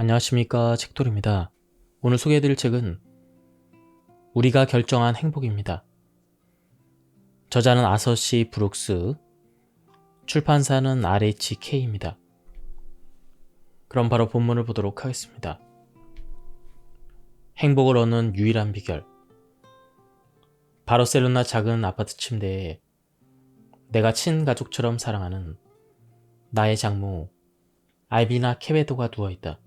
안녕하십니까, 책돌입니다. 오늘 소개해드릴 책은 우리가 결정한 행복입니다. 저자는 아서 C. 브룩스, 출판사는 RHK입니다. 그럼 바로 본문을 보도록 하겠습니다. 행복을 얻는 유일한 비결. 바르셀로나 작은 아파트 침대에 내가 친가족처럼 사랑하는 나의 장모 알비나 케베도가 누워있다.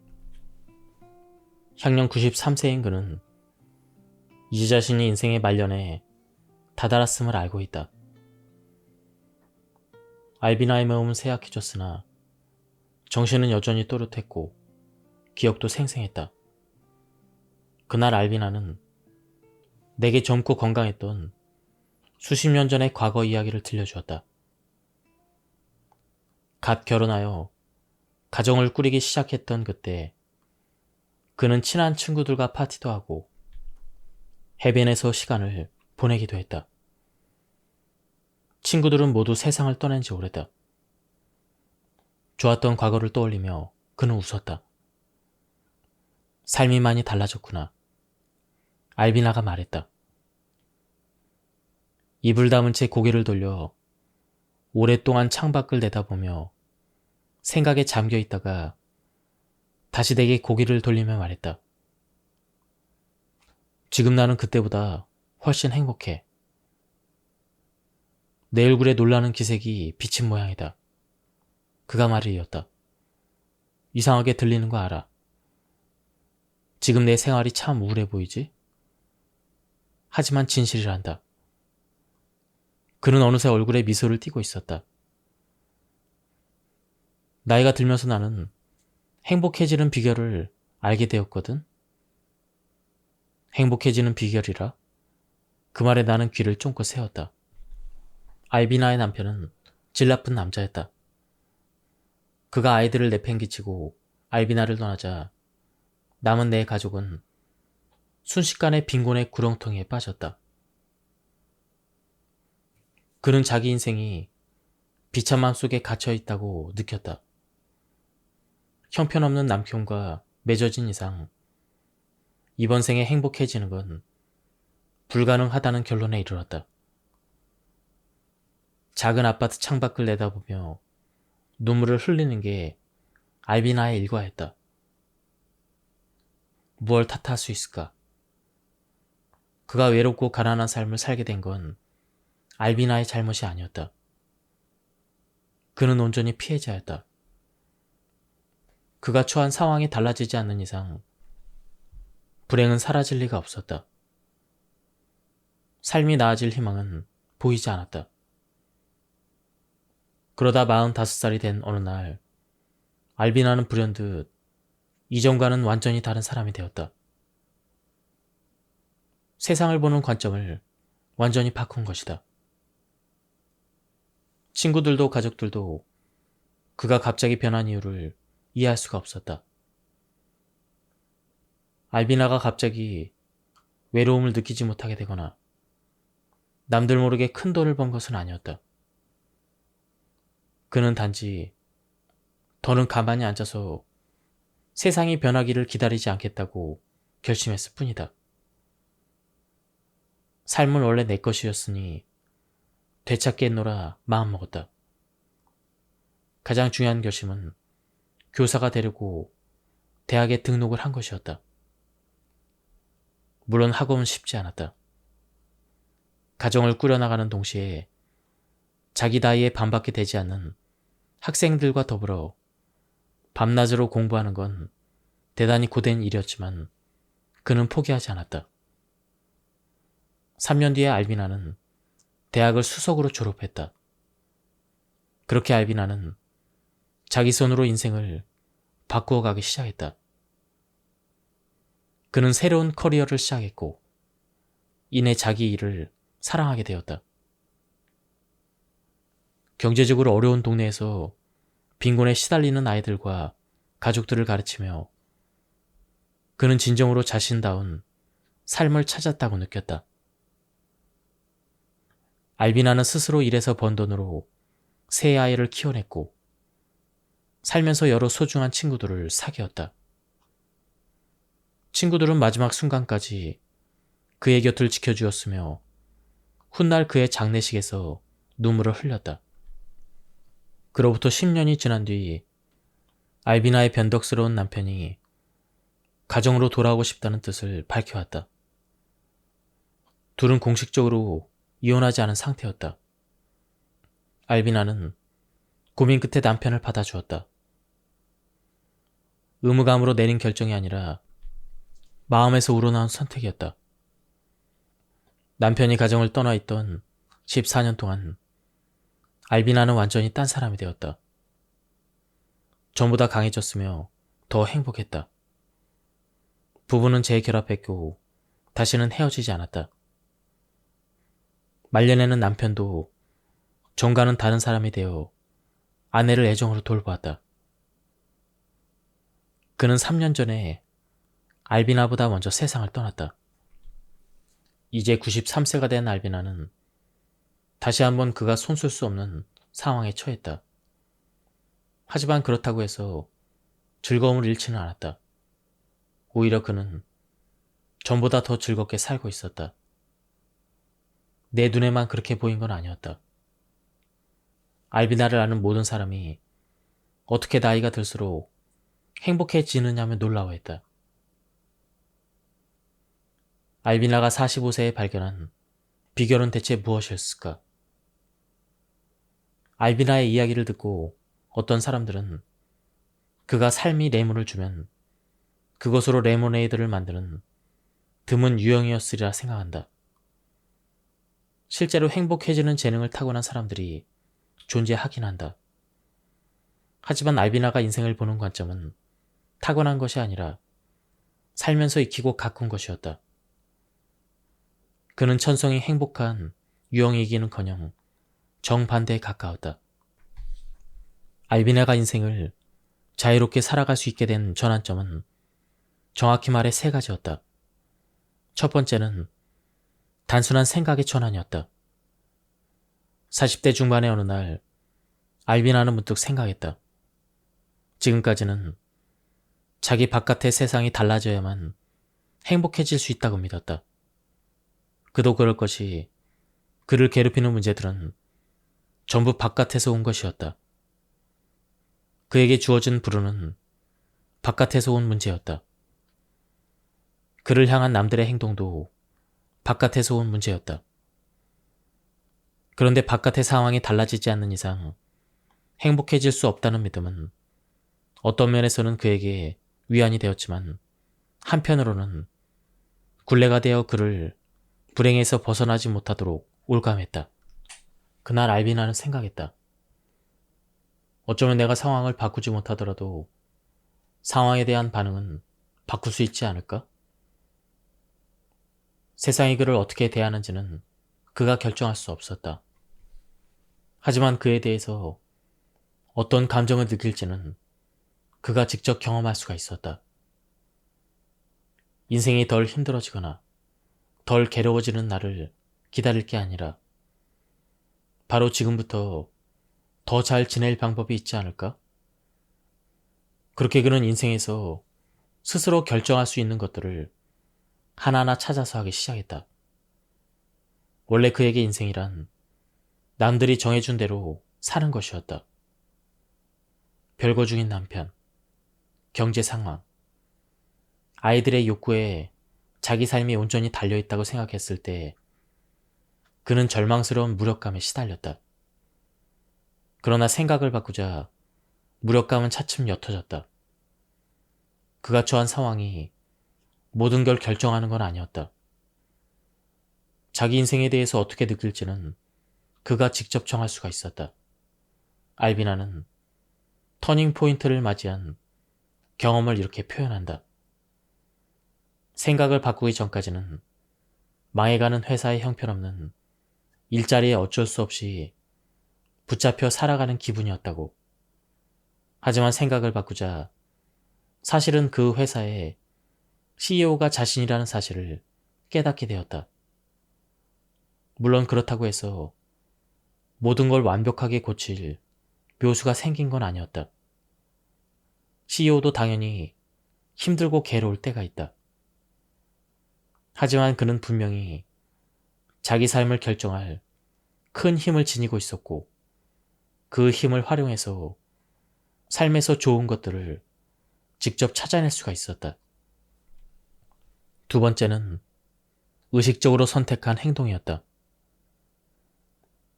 향년 93세인 그는 이제 자신이 인생의 말년에 다다랐음을 알고 있다. 알비나의 마음은 쇠약해졌으나 정신은 여전히 또렷했고 기억도 생생했다. 그날 알비나는 내게 젊고 건강했던 수십 년 전의 과거 이야기를 들려주었다. 갓 결혼하여 가정을 꾸리기 시작했던 그때 그는 친한 친구들과 파티도 하고 해변에서 시간을 보내기도 했다. 친구들은 모두 세상을 떠난 지 오래다. 좋았던 과거를 떠올리며 그는 웃었다. 삶이 많이 달라졌구나. 알비나가 말했다. 입을 다문 채 고개를 돌려 오랫동안 창밖을 내다보며 생각에 잠겨 있다가 다시 내게 고개를 돌리며 말했다. 지금 나는 그때보다 훨씬 행복해. 내 얼굴에 놀라는 기색이 비친 모양이다. 그가 말을 이었다. 이상하게 들리는 거 알아. 지금 내 생활이 참 우울해 보이지? 하지만 진실이란다. 그는 어느새 얼굴에 미소를 띠고 있었다. 나이가 들면서 나는 행복해지는 비결을 알게 되었거든. 행복해지는 비결이라? 그 말에 나는 귀를 쫑긋 세웠다. 알비나의 남편은 질 나쁜 남자였다. 그가 아이들을 내팽개치고 알비나를 떠나자 남은 내 가족은 순식간에 빈곤의 구렁텅이에 빠졌다. 그는 자기 인생이 비참함 속에 갇혀 있다고 느꼈다. 형편없는 남편과 맺어진 이상 이번 생에 행복해지는 건 불가능하다는 결론에 이르렀다. 작은 아파트 창밖을 내다보며 눈물을 흘리는 게 알비나의 일과였다. 무얼 탓할 수 있을까? 그가 외롭고 가난한 삶을 살게 된 건 알비나의 잘못이 아니었다. 그는 온전히 피해자였다. 그가 처한 상황이 달라지지 않는 이상 불행은 사라질 리가 없었다. 삶이 나아질 희망은 보이지 않았다. 그러다 45살이 된 어느 날 알비나는 불현듯 이전과는 완전히 다른 사람이 되었다. 세상을 보는 관점을 완전히 바꾼 것이다. 친구들도 가족들도 그가 갑자기 변한 이유를 이해할 수가 없었다. 알비나가 갑자기 외로움을 느끼지 못하게 되거나 남들 모르게 큰 돈을 번 것은 아니었다. 그는 단지 더는 가만히 앉아서 세상이 변하기를 기다리지 않겠다고 결심했을 뿐이다. 삶은 원래 내 것이었으니 되찾겠노라 마음먹었다. 가장 중요한 결심은 교사가 되려고 대학에 등록을 한 것이었다. 물론 학업은 쉽지 않았다. 가정을 꾸려나가는 동시에 자기 나이에 반밖에 되지 않는 학생들과 더불어 밤낮으로 공부하는 건 대단히 고된 일이었지만 그는 포기하지 않았다. 3년 뒤에 알비나는 대학을 수석으로 졸업했다. 그렇게 알비나는 자기 손으로 인생을 바꾸어가기 시작했다. 그는 새로운 커리어를 시작했고 이내 자기 일을 사랑하게 되었다. 경제적으로 어려운 동네에서 빈곤에 시달리는 아이들과 가족들을 가르치며 그는 진정으로 자신다운 삶을 찾았다고 느꼈다. 알비나는 스스로 일해서 번 돈으로 세 아이를 키워냈고 살면서 여러 소중한 친구들을 사귀었다. 친구들은 마지막 순간까지 그의 곁을 지켜주었으며 훗날 그의 장례식에서 눈물을 흘렸다. 그로부터 10년이 지난 뒤 알비나의 변덕스러운 남편이 가정으로 돌아오고 싶다는 뜻을 밝혀왔다. 둘은 공식적으로 이혼하지 않은 상태였다. 알비나는 고민 끝에 남편을 받아주었다. 의무감으로 내린 결정이 아니라 마음에서 우러나온 선택이었다. 남편이 가정을 떠나 있던 14년 동안 알비나는 완전히 딴 사람이 되었다. 전보다 강해졌으며 더 행복했다. 부부는 재결합했고 다시는 헤어지지 않았다. 말년에는 남편도 전과는 다른 사람이 되어 아내를 애정으로 돌보았다. 그는 3년 전에 알비나보다 먼저 세상을 떠났다. 이제 93세가 된 알비나는 다시 한번 그가 손쓸 수 없는 상황에 처했다. 하지만 그렇다고 해서 즐거움을 잃지는 않았다. 오히려 그는 전보다 더 즐겁게 살고 있었다. 내 눈에만 그렇게 보인 건 아니었다. 알비나를 아는 모든 사람이 어떻게 나이가 들수록 행복해지느냐며 놀라워했다. 알비나가 45세에 발견한 비결은 대체 무엇이었을까? 알비나의 이야기를 듣고 어떤 사람들은 그가 삶이 레몬을 주면 그것으로 레모네이드를 만드는 드문 유형이었으리라 생각한다. 실제로 행복해지는 재능을 타고난 사람들이 존재하긴 한다. 하지만 알비나가 인생을 보는 관점은 타고난 것이 아니라 살면서 익히고 가꾼 것이었다. 그는 천성이 행복한 유형이기는커녕 정반대에 가까웠다. 알비나가 인생을 자유롭게 살아갈 수 있게 된 전환점은 정확히 말해 세 가지였다. 첫 번째는 단순한 생각의 전환이었다. 40대 중반의 어느 날 알비나는 문득 생각했다. 지금까지는 자기 바깥의 세상이 달라져야만 행복해질 수 있다고 믿었다. 그도 그럴 것이 그를 괴롭히는 문제들은 전부 바깥에서 온 것이었다. 그에게 주어진 불운은 바깥에서 온 문제였다. 그를 향한 남들의 행동도 바깥에서 온 문제였다. 그런데 바깥의 상황이 달라지지 않는 이상 행복해질 수 없다는 믿음은 어떤 면에서는 그에게 위안이 되었지만 한편으로는 굴레가 되어 그를 불행에서 벗어나지 못하도록 올감했다. 그날 알비나는 생각했다. 어쩌면 내가 상황을 바꾸지 못하더라도 상황에 대한 반응은 바꿀 수 있지 않을까? 세상이 그를 어떻게 대하는지는 그가 결정할 수 없었다. 하지만 그에 대해서 어떤 감정을 느낄지는 그가 직접 경험할 수가 있었다. 인생이 덜 힘들어지거나 덜 괴로워지는 날을 기다릴 게 아니라 바로 지금부터 더 잘 지낼 방법이 있지 않을까? 그렇게 그는 인생에서 스스로 결정할 수 있는 것들을 하나하나 찾아서 하기 시작했다. 원래 그에게 인생이란 남들이 정해준 대로 사는 것이었다. 별거 중인 남편, 경제 상황, 아이들의 욕구에 자기 삶이 온전히 달려있다고 생각했을 때 그는 절망스러운 무력감에 시달렸다. 그러나 생각을 바꾸자 무력감은 차츰 옅어졌다. 그가 처한 상황이 모든 걸 결정하는 건 아니었다. 자기 인생에 대해서 어떻게 느낄지는 그가 직접 정할 수가 있었다. 알비나는 터닝 포인트를 맞이한 경험을 이렇게 표현한다. 생각을 바꾸기 전까지는 망해가는 회사의 형편없는 일자리에 어쩔 수 없이 붙잡혀 살아가는 기분이었다고. 하지만 생각을 바꾸자 사실은 그 회사의 CEO가 자신이라는 사실을 깨닫게 되었다. 물론 그렇다고 해서 모든 걸 완벽하게 고칠 묘수가 생긴 건 아니었다. CEO도 당연히 힘들고 괴로울 때가 있다. 하지만 그는 분명히 자기 삶을 결정할 큰 힘을 지니고 있었고 그 힘을 활용해서 삶에서 좋은 것들을 직접 찾아낼 수가 있었다. 두 번째는 의식적으로 선택한 행동이었다.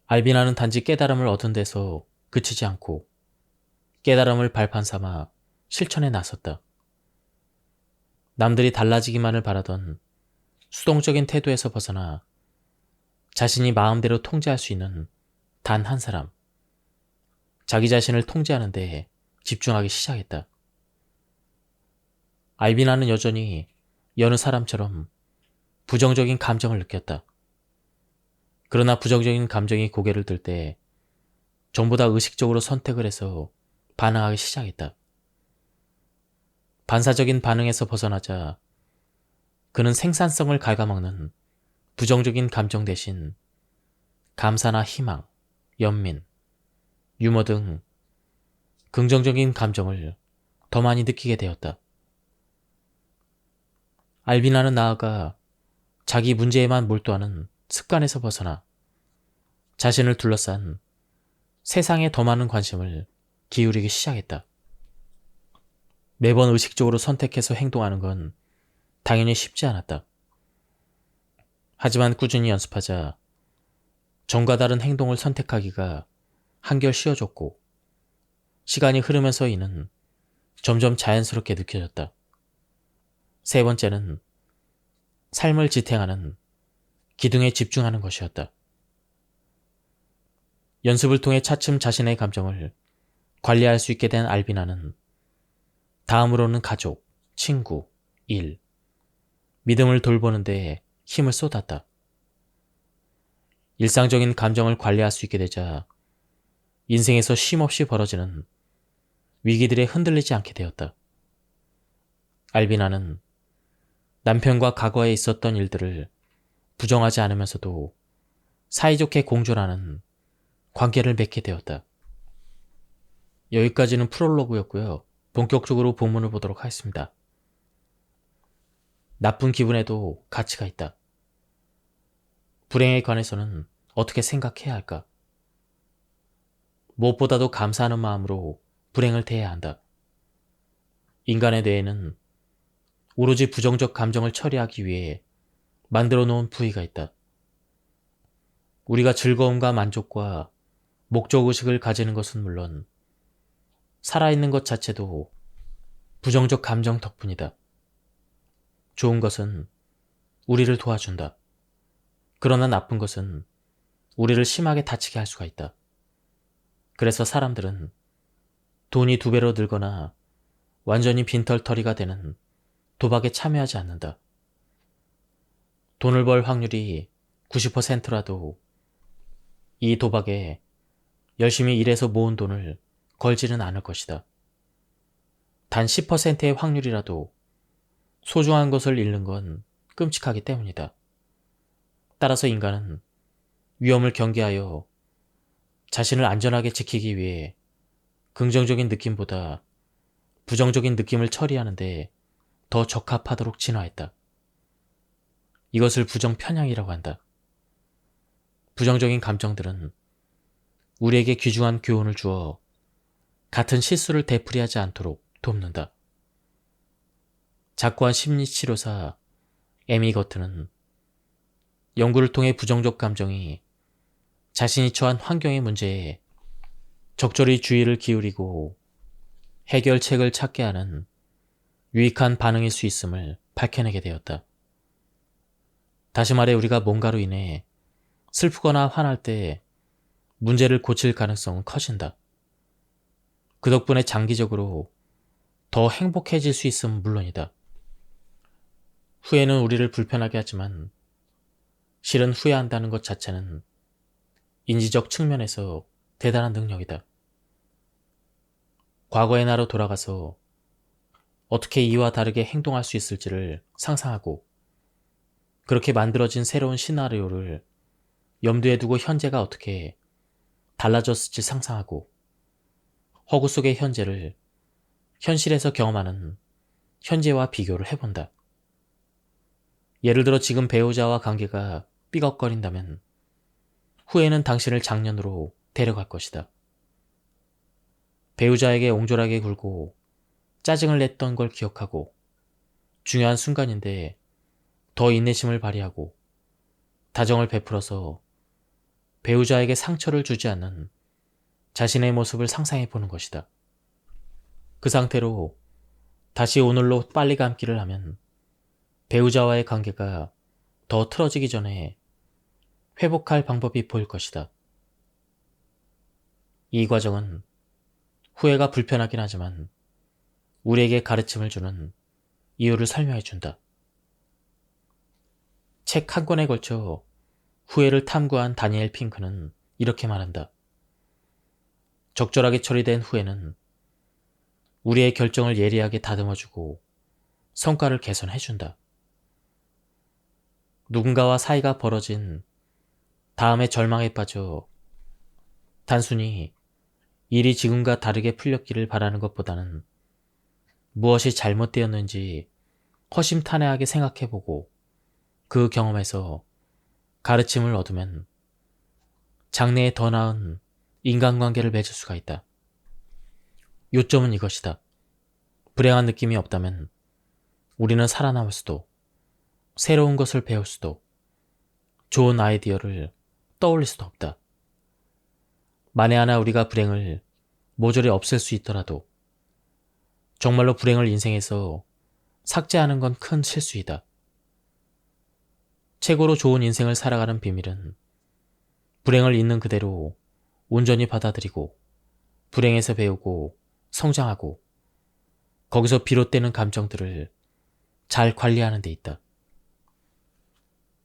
알비나는 단지 깨달음을 얻은 데서 그치지 않고 깨달음을 발판 삼아 실천에 나섰다. 남들이 달라지기만을 바라던 수동적인 태도에서 벗어나 자신이 마음대로 통제할 수 있는 단 한 사람, 자기 자신을 통제하는 데 집중하기 시작했다. 알비나는 여전히 여느 사람처럼 부정적인 감정을 느꼈다. 그러나 부정적인 감정이 고개를 들 때 전부 다 의식적으로 선택을 해서 반응하기 시작했다. 반사적인 반응에서 벗어나자 그는 생산성을 갉아먹는 부정적인 감정 대신 감사나 희망, 연민, 유머 등 긍정적인 감정을 더 많이 느끼게 되었다. 알비나는 나아가 자기 문제에만 몰두하는 습관에서 벗어나 자신을 둘러싼 세상에 더 많은 관심을 기울이기 시작했다. 매번 의식적으로 선택해서 행동하는 건 당연히 쉽지 않았다. 하지만 꾸준히 연습하자 전과 다른 행동을 선택하기가 한결 쉬워졌고 시간이 흐르면서 이는 점점 자연스럽게 느껴졌다. 세 번째는 삶을 지탱하는 기둥에 집중하는 것이었다. 연습을 통해 차츰 자신의 감정을 관리할 수 있게 된 알비나는 다음으로는 가족, 친구, 일, 믿음을 돌보는 데 힘을 쏟았다. 일상적인 감정을 관리할 수 있게 되자 인생에서 쉼없이 벌어지는 위기들에 흔들리지 않게 되었다. 알비나는 남편과 과거에 있었던 일들을 부정하지 않으면서도 사이좋게 공존하는 관계를 맺게 되었다. 여기까지는 프롤로그였고요. 본격적으로 본문을 보도록 하겠습니다. 나쁜 기분에도 가치가 있다. 불행에 관해서는 어떻게 생각해야 할까? 무엇보다도 감사하는 마음으로 불행을 대해야 한다. 인간의 뇌에는 오로지 부정적 감정을 처리하기 위해 만들어 놓은 부위가 있다. 우리가 즐거움과 만족과 목적의식을 가지는 것은 물론 살아있는 것 자체도 부정적 감정 덕분이다. 좋은 것은 우리를 도와준다. 그러나 나쁜 것은 우리를 심하게 다치게 할 수가 있다. 그래서 사람들은 돈이 2배로 늘거나 완전히 빈털터리가 되는 도박에 참여하지 않는다. 돈을 벌 확률이 90%라도 이 도박에 열심히 일해서 모은 돈을 걸지는 않을 것이다. 단 10%의 확률이라도 소중한 것을 잃는 건 끔찍하기 때문이다. 따라서 인간은 위험을 경계하여 자신을 안전하게 지키기 위해 긍정적인 느낌보다 부정적인 느낌을 처리하는데 더 적합하도록 진화했다. 이것을 부정편향이라고 한다. 부정적인 감정들은 우리에게 귀중한 교훈을 주어 같은 실수를 되풀이하지 않도록 돕는다. 작고한 심리치료사 에미 거트는 연구를 통해 부정적 감정이 자신이 처한 환경의 문제에 적절히 주의를 기울이고 해결책을 찾게 하는 유익한 반응일 수 있음을 밝혀내게 되었다. 다시 말해 우리가 뭔가로 인해 슬프거나 화날 때 문제를 고칠 가능성은 커진다. 그 덕분에 장기적으로 더 행복해질 수 있음은 물론이다. 후회는 우리를 불편하게 하지만 실은 후회한다는 것 자체는 인지적 측면에서 대단한 능력이다. 과거의 나로 돌아가서 어떻게 이와 다르게 행동할 수 있을지를 상상하고 그렇게 만들어진 새로운 시나리오를 염두에 두고 현재가 어떻게 달라졌을지 상상하고 허구 속의 현재를 현실에서 경험하는 현재와 비교를 해본다. 예를 들어 지금 배우자와 관계가 삐걱거린다면 후에는 당신을 작년으로 데려갈 것이다. 배우자에게 옹졸하게 굴고 짜증을 냈던 걸 기억하고 중요한 순간인데 더 인내심을 발휘하고 다정을 베풀어서 배우자에게 상처를 주지 않는 자신의 모습을 상상해 보는 것이다. 그 상태로 다시 오늘로 빨리 감기를 하면 배우자와의 관계가 더 틀어지기 전에 회복할 방법이 보일 것이다. 이 과정은 후회가 불편하긴 하지만 우리에게 가르침을 주는 이유를 설명해 준다. 책 한 권에 걸쳐 후회를 탐구한 다니엘 핑크는 이렇게 말한다. 적절하게 처리된 후회는 우리의 결정을 예리하게 다듬어주고 성과를 개선해준다. 누군가와 사이가 벌어진 다음에 절망에 빠져 단순히 일이 지금과 다르게 풀렸기를 바라는 것보다는 무엇이 잘못되었는지 허심탄회하게 생각해보고 그 경험에서 가르침을 얻으면 장래에 더 나은 인간관계를 맺을 수가 있다. 요점은 이것이다. 불행한 느낌이 없다면 우리는 살아남을 수도, 새로운 것을 배울 수도, 좋은 아이디어를 떠올릴 수도 없다. 만에 하나 우리가 불행을 모조리 없앨 수 있더라도 정말로 불행을 인생에서 삭제하는 건 큰 실수이다. 최고로 좋은 인생을 살아가는 비밀은 불행을 있는 그대로 온전히 받아들이고 불행에서 배우고 성장하고 거기서 비롯되는 감정들을 잘 관리하는 데 있다.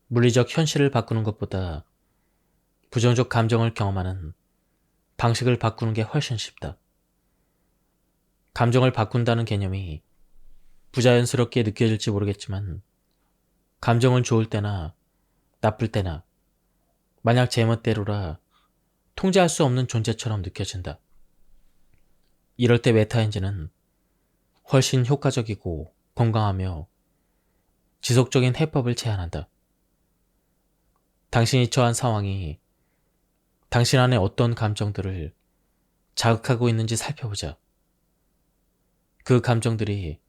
물리적 현실을 바꾸는 것보다 부정적 감정을 경험하는 방식을 바꾸는 게 훨씬 쉽다. 감정을 바꾼다는 개념이 부자연스럽게 느껴질지 모르겠지만 감정은 좋을 때나 나쁠 때나 만약 제멋대로라 통제할 수 없는 존재처럼 느껴진다. 이럴 때 메타엔진은 훨씬 효과적이고 건강하며 지속적인 해법을 제안한다. 당신이 처한 상황이 당신 안에 어떤 감정들을 자극하고 있는지 살펴보자. 그 감정들이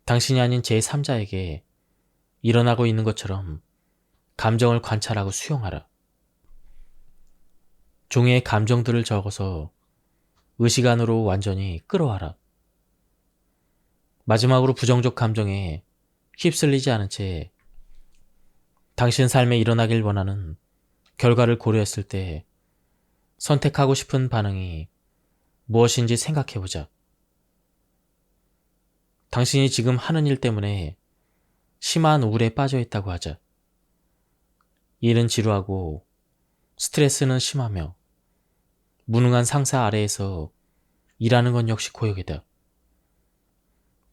당신이 아닌 제3자에게 일어나고 있는 것처럼 감정을 관찰하고 수용하라. 종이에 감정들을 적어서 의식 안으로 완전히 끌어와라. 마지막으로 부정적 감정에 휩쓸리지 않은 채 당신 삶에 일어나길 원하는 결과를 고려했을 때 선택하고 싶은 반응이 무엇인지 생각해보자. 당신이 지금 하는 일 때문에 심한 우울에 빠져 있다고 하자. 일은 지루하고 스트레스는 심하며 무능한 상사 아래에서 일하는 건 역시 고역이다.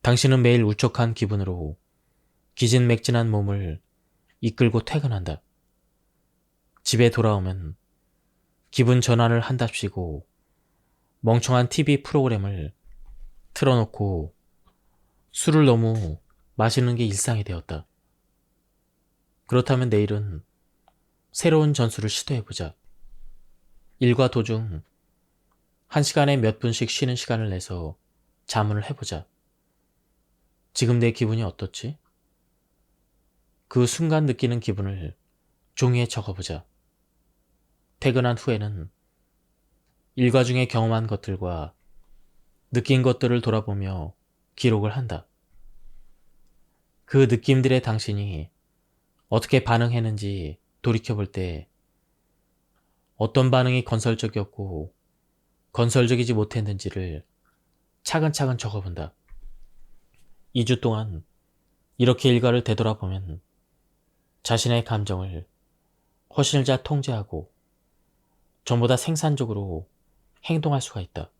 당신은 매일 울적한 기분으로 기진맥진한 몸을 이끌고 퇴근한다. 집에 돌아오면 기분 전환을 한답시고 멍청한 TV 프로그램을 틀어놓고 술을 너무 마시는 게 일상이 되었다. 그렇다면 내일은 새로운 전술을 시도해보자. 일과 도중 1시간에 몇 분씩 쉬는 시간을 내서 자문을 해보자. 지금 내 기분이 어떻지? 그 순간 느끼는 기분을 종이에 적어보자. 퇴근한 후에는 일과 중에 경험한 것들과 느낀 것들을 돌아보며 기록을 한다. 그 느낌들의 당신이 어떻게 반응했는지 돌이켜볼 때 어떤 반응이 건설적이었고 건설적이지 못했는지를 차근차근 적어본다. 2주 동안 이렇게 일과를 되돌아보면 자신의 감정을 훨씬 잘 통제하고 전보다 생산적으로 행동할 수가 있다.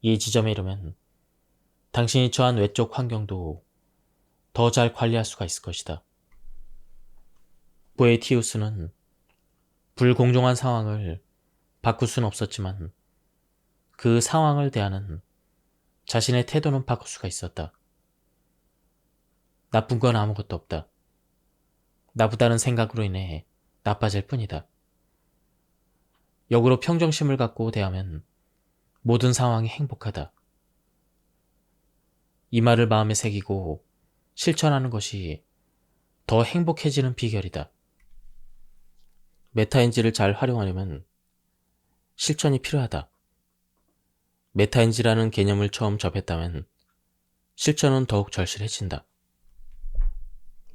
이 지점에 이르면 당신이 처한 외적 환경도 더 잘 관리할 수가 있을 것이다. 보에티우스는 불공정한 상황을 바꿀 수는 없었지만 그 상황을 대하는 자신의 태도는 바꿀 수가 있었다. 나쁜 건 아무것도 없다. 나쁘다는 생각으로 인해 나빠질 뿐이다. 역으로 평정심을 갖고 대하면 모든 상황이 행복하다. 이 말을 마음에 새기고 실천하는 것이 더 행복해지는 비결이다. 메타인지를 잘 활용하려면 실천이 필요하다. 메타인지라는 개념을 처음 접했다면 실천은 더욱 절실해진다.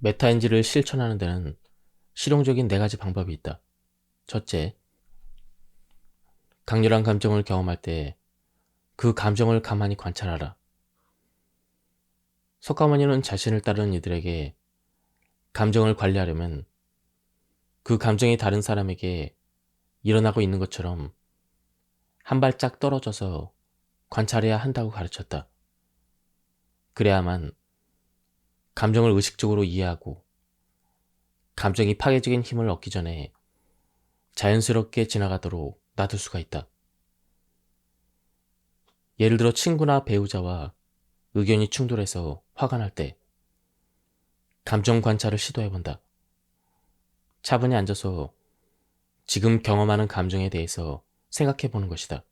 메타인지를 실천하는 데는 실용적인 4가지 방법이 있다. 첫째, 강렬한 감정을 경험할 때 그 감정을 가만히 관찰하라. 석가모니는 자신을 따르는 이들에게 감정을 관리하려면 그 감정이 다른 사람에게 일어나고 있는 것처럼 한 발짝 떨어져서 관찰해야 한다고 가르쳤다. 그래야만 감정을 의식적으로 이해하고 감정이 파괴적인 힘을 얻기 전에 자연스럽게 지나가도록 놔둘 수가 있다. 예를 들어 친구나 배우자와 의견이 충돌해서 화가 날 때 감정 관찰을 시도해본다. 차분히 앉아서 지금 경험하는 감정에 대해서 생각해보는 것이다.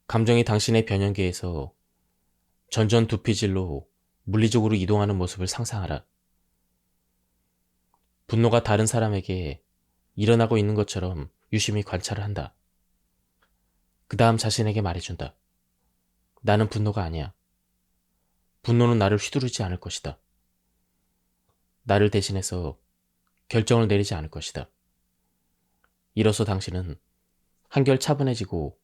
감정이 당신의 변형계에서 전전두피질로 물리적으로 이동하는 모습을 상상하라. 분노가 다른 사람에게 일어나고 있는 것처럼 유심히 관찰을 한다. 그 다음 자신에게 말해준다. 나는 분노가 아니야. 분노는 나를 휘두르지 않을 것이다. 나를 대신해서 결정을 내리지 않을 것이다. 이로써 당신은 한결 차분해지고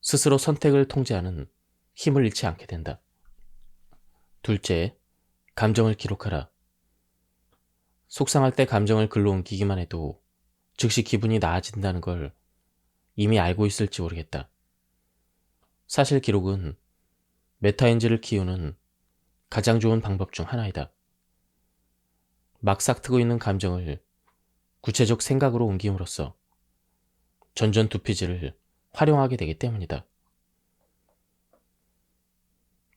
스스로 선택을 통제하는 힘을 잃지 않게 된다. 둘째, 감정을 기록하라. 속상할 때 감정을 글로 옮기기만 해도 즉시 기분이 나아진다는 걸 이미 알고 있을지 모르겠다. 사실 기록은 메타인지를 키우는 가장 좋은 방법 중 하나이다. 막 싹트고 있는 감정을 구체적 생각으로 옮김으로써 전전두피질을 활용하게 되기 때문이다.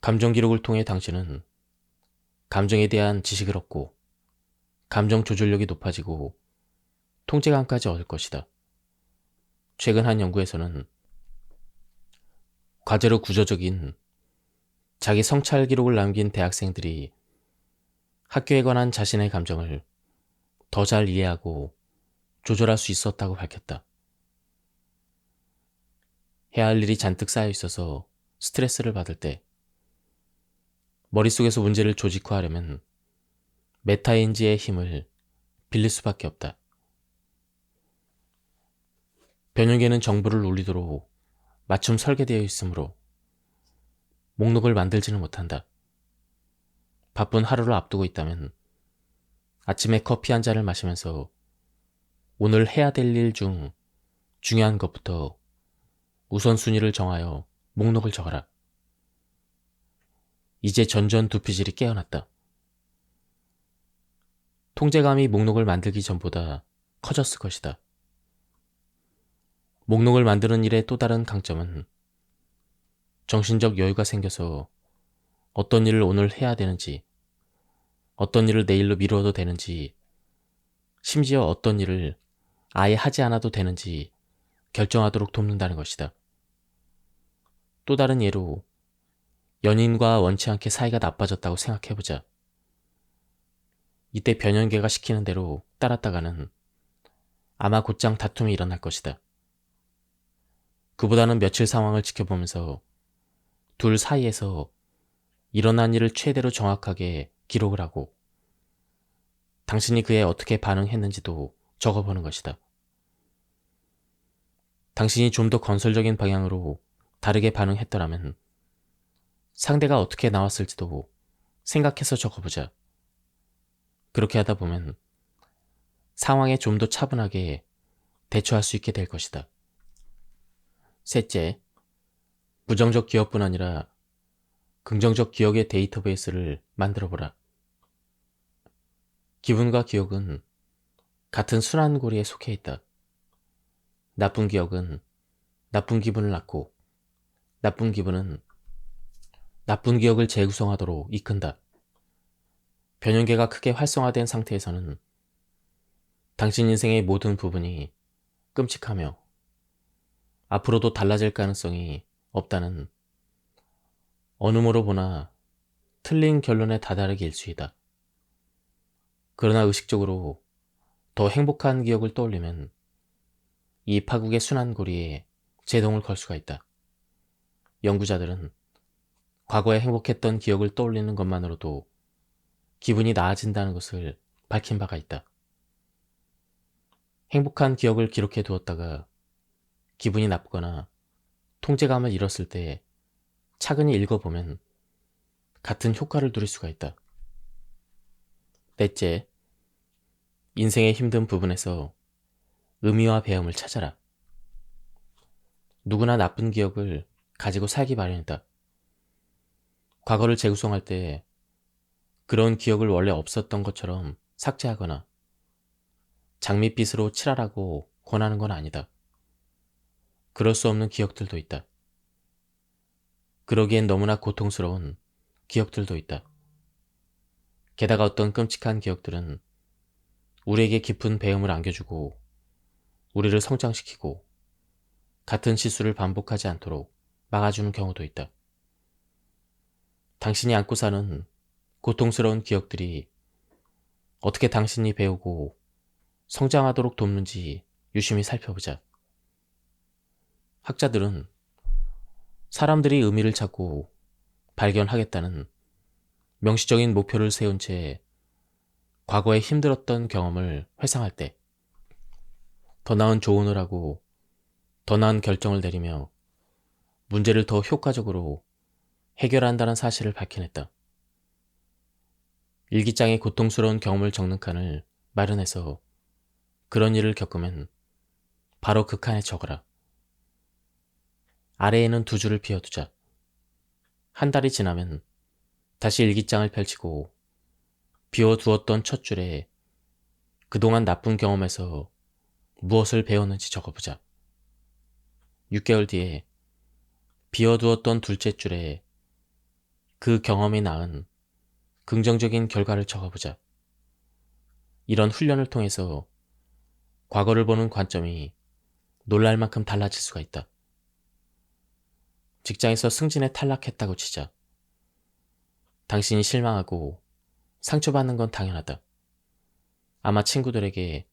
감정 기록을 통해 당신은 감정에 대한 지식을 얻고 감정 조절력이 높아지고 통제감까지 얻을 것이다. 최근 한 연구에서는 과제로 구조적인 자기 성찰 기록을 남긴 대학생들이 학교에 관한 자신의 감정을 더 잘 이해하고 조절할 수 있었다고 밝혔다. 해야 할 일이 잔뜩 쌓여 있어서 스트레스를 받을 때 머릿속에서 문제를 조직화하려면 메타인지의 힘을 빌릴 수밖에 없다. 변형계는 정보를 올리도록 맞춤 설계되어 있으므로 목록을 만들지는 못한다. 바쁜 하루를 앞두고 있다면 아침에 커피 한 잔을 마시면서 오늘 해야 될 일 중 중요한 것부터 우선순위를 정하여 목록을 적어라. 이제 전전두피질이 깨어났다. 통제감이 목록을 만들기 전보다 커졌을 것이다. 목록을 만드는 일의 또 다른 강점은 정신적 여유가 생겨서 어떤 일을 오늘 해야 되는지, 어떤 일을 내일로 미뤄도 되는지, 심지어 어떤 일을 아예 하지 않아도 되는지 결정하도록 돕는다는 것이다. 또 다른 예로 연인과 원치 않게 사이가 나빠졌다고 생각해보자. 이때 변형계가 시키는 대로 따랐다가는 아마 곧장 다툼이 일어날 것이다. 그보다는 며칠 상황을 지켜보면서 둘 사이에서 일어난 일을 최대로 정확하게 기록을 하고 당신이 그에 어떻게 반응했는지도 적어보는 것이다. 당신이 좀 더 건설적인 방향으로 다르게 반응했더라면 상대가 어떻게 나왔을지도 생각해서 적어보자. 그렇게 하다 보면 상황에 좀 더 차분하게 대처할 수 있게 될 것이다. 셋째, 부정적 기억뿐 아니라 긍정적 기억의 데이터베이스를 만들어보라. 기분과 기억은 같은 순환고리에 속해 있다. 나쁜 기억은 나쁜 기분을 낳고 나쁜 기분은 나쁜 기억을 재구성하도록 이끈다. 변형계가 크게 활성화된 상태에서는 당신 인생의 모든 부분이 끔찍하며 앞으로도 달라질 가능성이 없다는 어느 모로 보나 틀린 결론에 다다르기 일쑤이다. 그러나 의식적으로 더 행복한 기억을 떠올리면 이 파국의 순환고리에 제동을 걸 수가 있다. 연구자들은 과거에 행복했던 기억을 떠올리는 것만으로도 기분이 나아진다는 것을 밝힌 바가 있다. 행복한 기억을 기록해 두었다가 기분이 나쁘거나 통제감을 잃었을 때 차근히 읽어보면 같은 효과를 누릴 수가 있다. 넷째, 인생의 힘든 부분에서 의미와 배움을 찾아라. 누구나 나쁜 기억을 가지고 살기 마련이다. 과거를 재구성할 때 그런 기억을 원래 없었던 것처럼 삭제하거나 장밋빛으로 칠하라고 권하는 건 아니다. 그럴 수 없는 기억들도 있다. 그러기엔 너무나 고통스러운 기억들도 있다. 게다가 어떤 끔찍한 기억들은 우리에게 깊은 배움을 안겨주고 우리를 성장시키고 같은 실수를 반복하지 않도록 막아주는 경우도 있다. 당신이 안고 사는 고통스러운 기억들이 어떻게 당신이 배우고 성장하도록 돕는지 유심히 살펴보자. 학자들은 사람들이 의미를 찾고 발견하겠다는 명시적인 목표를 세운 채 과거에 힘들었던 경험을 회상할 때 더 나은 조언을 하고 더 나은 결정을 내리며 문제를 더 효과적으로 해결한다는 사실을 밝혀냈다. 일기장에 고통스러운 경험을 적는 칸을 마련해서 그런 일을 겪으면 바로 그 칸에 적어라. 아래에는 두 줄을 비워두자. 한 달이 지나면 다시 일기장을 펼치고 비워두었던 첫 줄에 그동안 나쁜 경험에서 무엇을 배웠는지 적어보자. 6개월 뒤에 비워두었던 둘째 줄에 그 경험이 낳은 긍정적인 결과를 적어보자. 이런 훈련을 통해서 과거를 보는 관점이 놀랄 만큼 달라질 수가 있다. 직장에서 승진에 탈락했다고 치자. 당신이 실망하고 상처받는 건 당연하다. 아마 친구들에게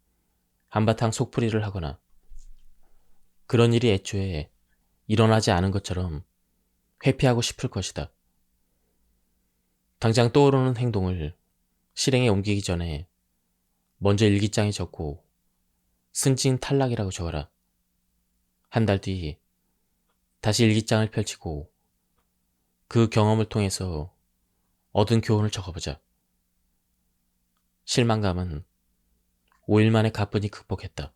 한바탕 속풀이를 하거나 그런 일이 애초에 일어나지 않은 것처럼 회피하고 싶을 것이다. 당장 떠오르는 행동을 실행에 옮기기 전에 먼저 일기장에 적고 승진 탈락이라고 적어라. 한 달 뒤 다시 일기장을 펼치고 그 경험을 통해서 얻은 교훈을 적어보자. 실망감은 5일 만에 가뿐히 극복했다.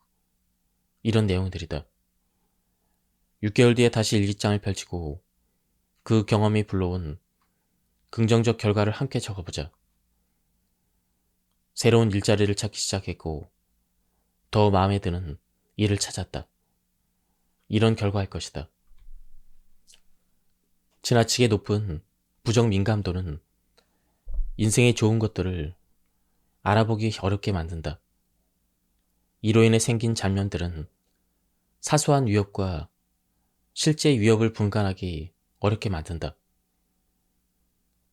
이런 내용들이다. 6개월 뒤에 다시 일기장을 펼치고 그 경험이 불러온 긍정적 결과를 함께 적어보자. 새로운 일자리를 찾기 시작했고 더 마음에 드는 일을 찾았다. 이런 결과일 것이다. 지나치게 높은 부정 민감도는 인생의 좋은 것들을 알아보기 어렵게 만든다. 이로 인해 생긴 장면들은 사소한 위협과 실제 위협을 분간하기 어렵게 만든다.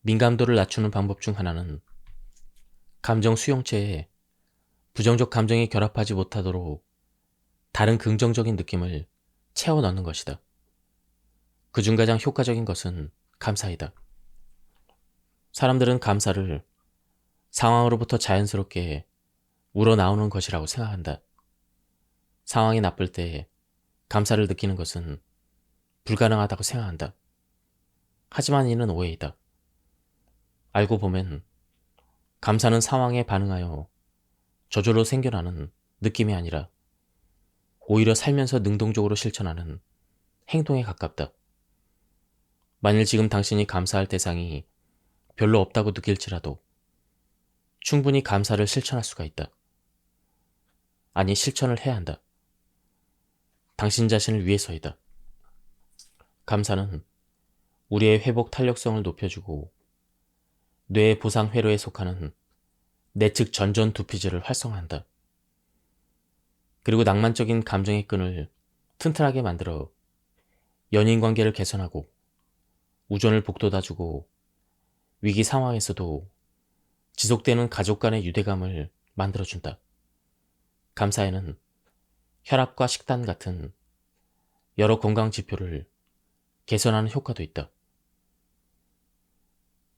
민감도를 낮추는 방법 중 하나는 감정 수용체에 부정적 감정이 결합하지 못하도록 다른 긍정적인 느낌을 채워 넣는 것이다. 그중 가장 효과적인 것은 감사이다. 사람들은 감사를 상황으로부터 자연스럽게 우러나오는 것이라고 생각한다. 상황이 나쁠 때 감사를 느끼는 것은 불가능하다고 생각한다. 하지만 이는 오해이다. 알고 보면 감사는 상황에 반응하여 저절로 생겨나는 느낌이 아니라 오히려 살면서 능동적으로 실천하는 행동에 가깝다. 만일 지금 당신이 감사할 대상이 별로 없다고 느낄지라도 충분히 감사를 실천할 수가 있다. 아니, 실천을 해야 한다. 당신 자신을 위해서이다. 감사는 우리의 회복 탄력성을 높여주고 뇌의 보상 회로에 속하는 내측 전전 두피질을 활성화한다. 그리고 낭만적인 감정의 끈을 튼튼하게 만들어 연인 관계를 개선하고 우정을 북돋아주고 위기 상황에서도 지속되는 가족 간의 유대감을 만들어준다. 감사에는 혈압과 식단 같은 여러 건강 지표를 개선하는 효과도 있다.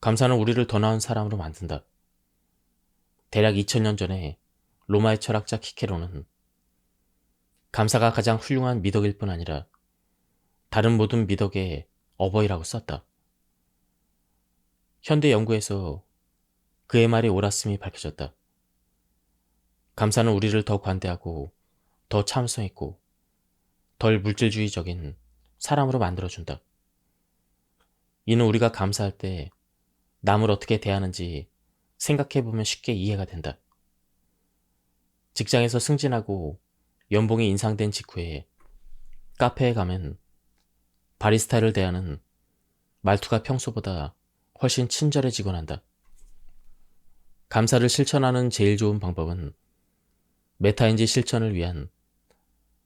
감사는 우리를 더 나은 사람으로 만든다. 대략 2000년 전에 로마의 철학자 키케로는 감사가 가장 훌륭한 미덕일 뿐 아니라 다른 모든 미덕의 어버이라고 썼다. 현대 연구에서 그의 말이 옳았음이 밝혀졌다. 감사는 우리를 더 관대하고 더 참을성 있고 덜 물질주의적인 사람으로 만들어준다. 이는 우리가 감사할 때 남을 어떻게 대하는지 생각해보면 쉽게 이해가 된다. 직장에서 승진하고 연봉이 인상된 직후에 카페에 가면 바리스타를 대하는 말투가 평소보다 훨씬 친절해지곤 한다. 감사를 실천하는 제일 좋은 방법은 메타인지 실천을 위한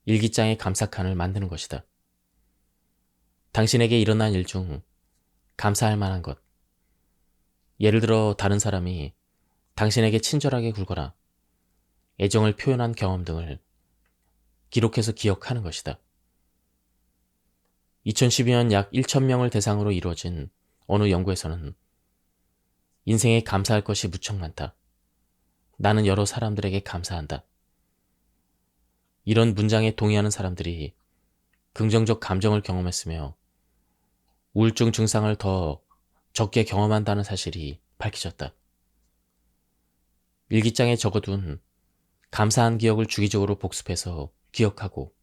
일기장의 감사칸을 만드는 것이다. 당신에게 일어난 일 중 감사할 만한 것. 예를 들어 다른 사람이 당신에게 친절하게 굴거나 애정을 표현한 경험 등을 기록해서 기억하는 것이다. 2012년 약 1,000명을 대상으로 이루어진 어느 연구에서는 인생에 감사할 것이 무척 많다. 나는 여러 사람들에게 감사한다. 이런 문장에 동의하는 사람들이 긍정적 감정을 경험했으며 우울증 증상을 더 적게 경험한다는 사실이 밝혀졌다. 일기장에 적어둔 감사한 기억을 주기적으로 복습해서 기억하고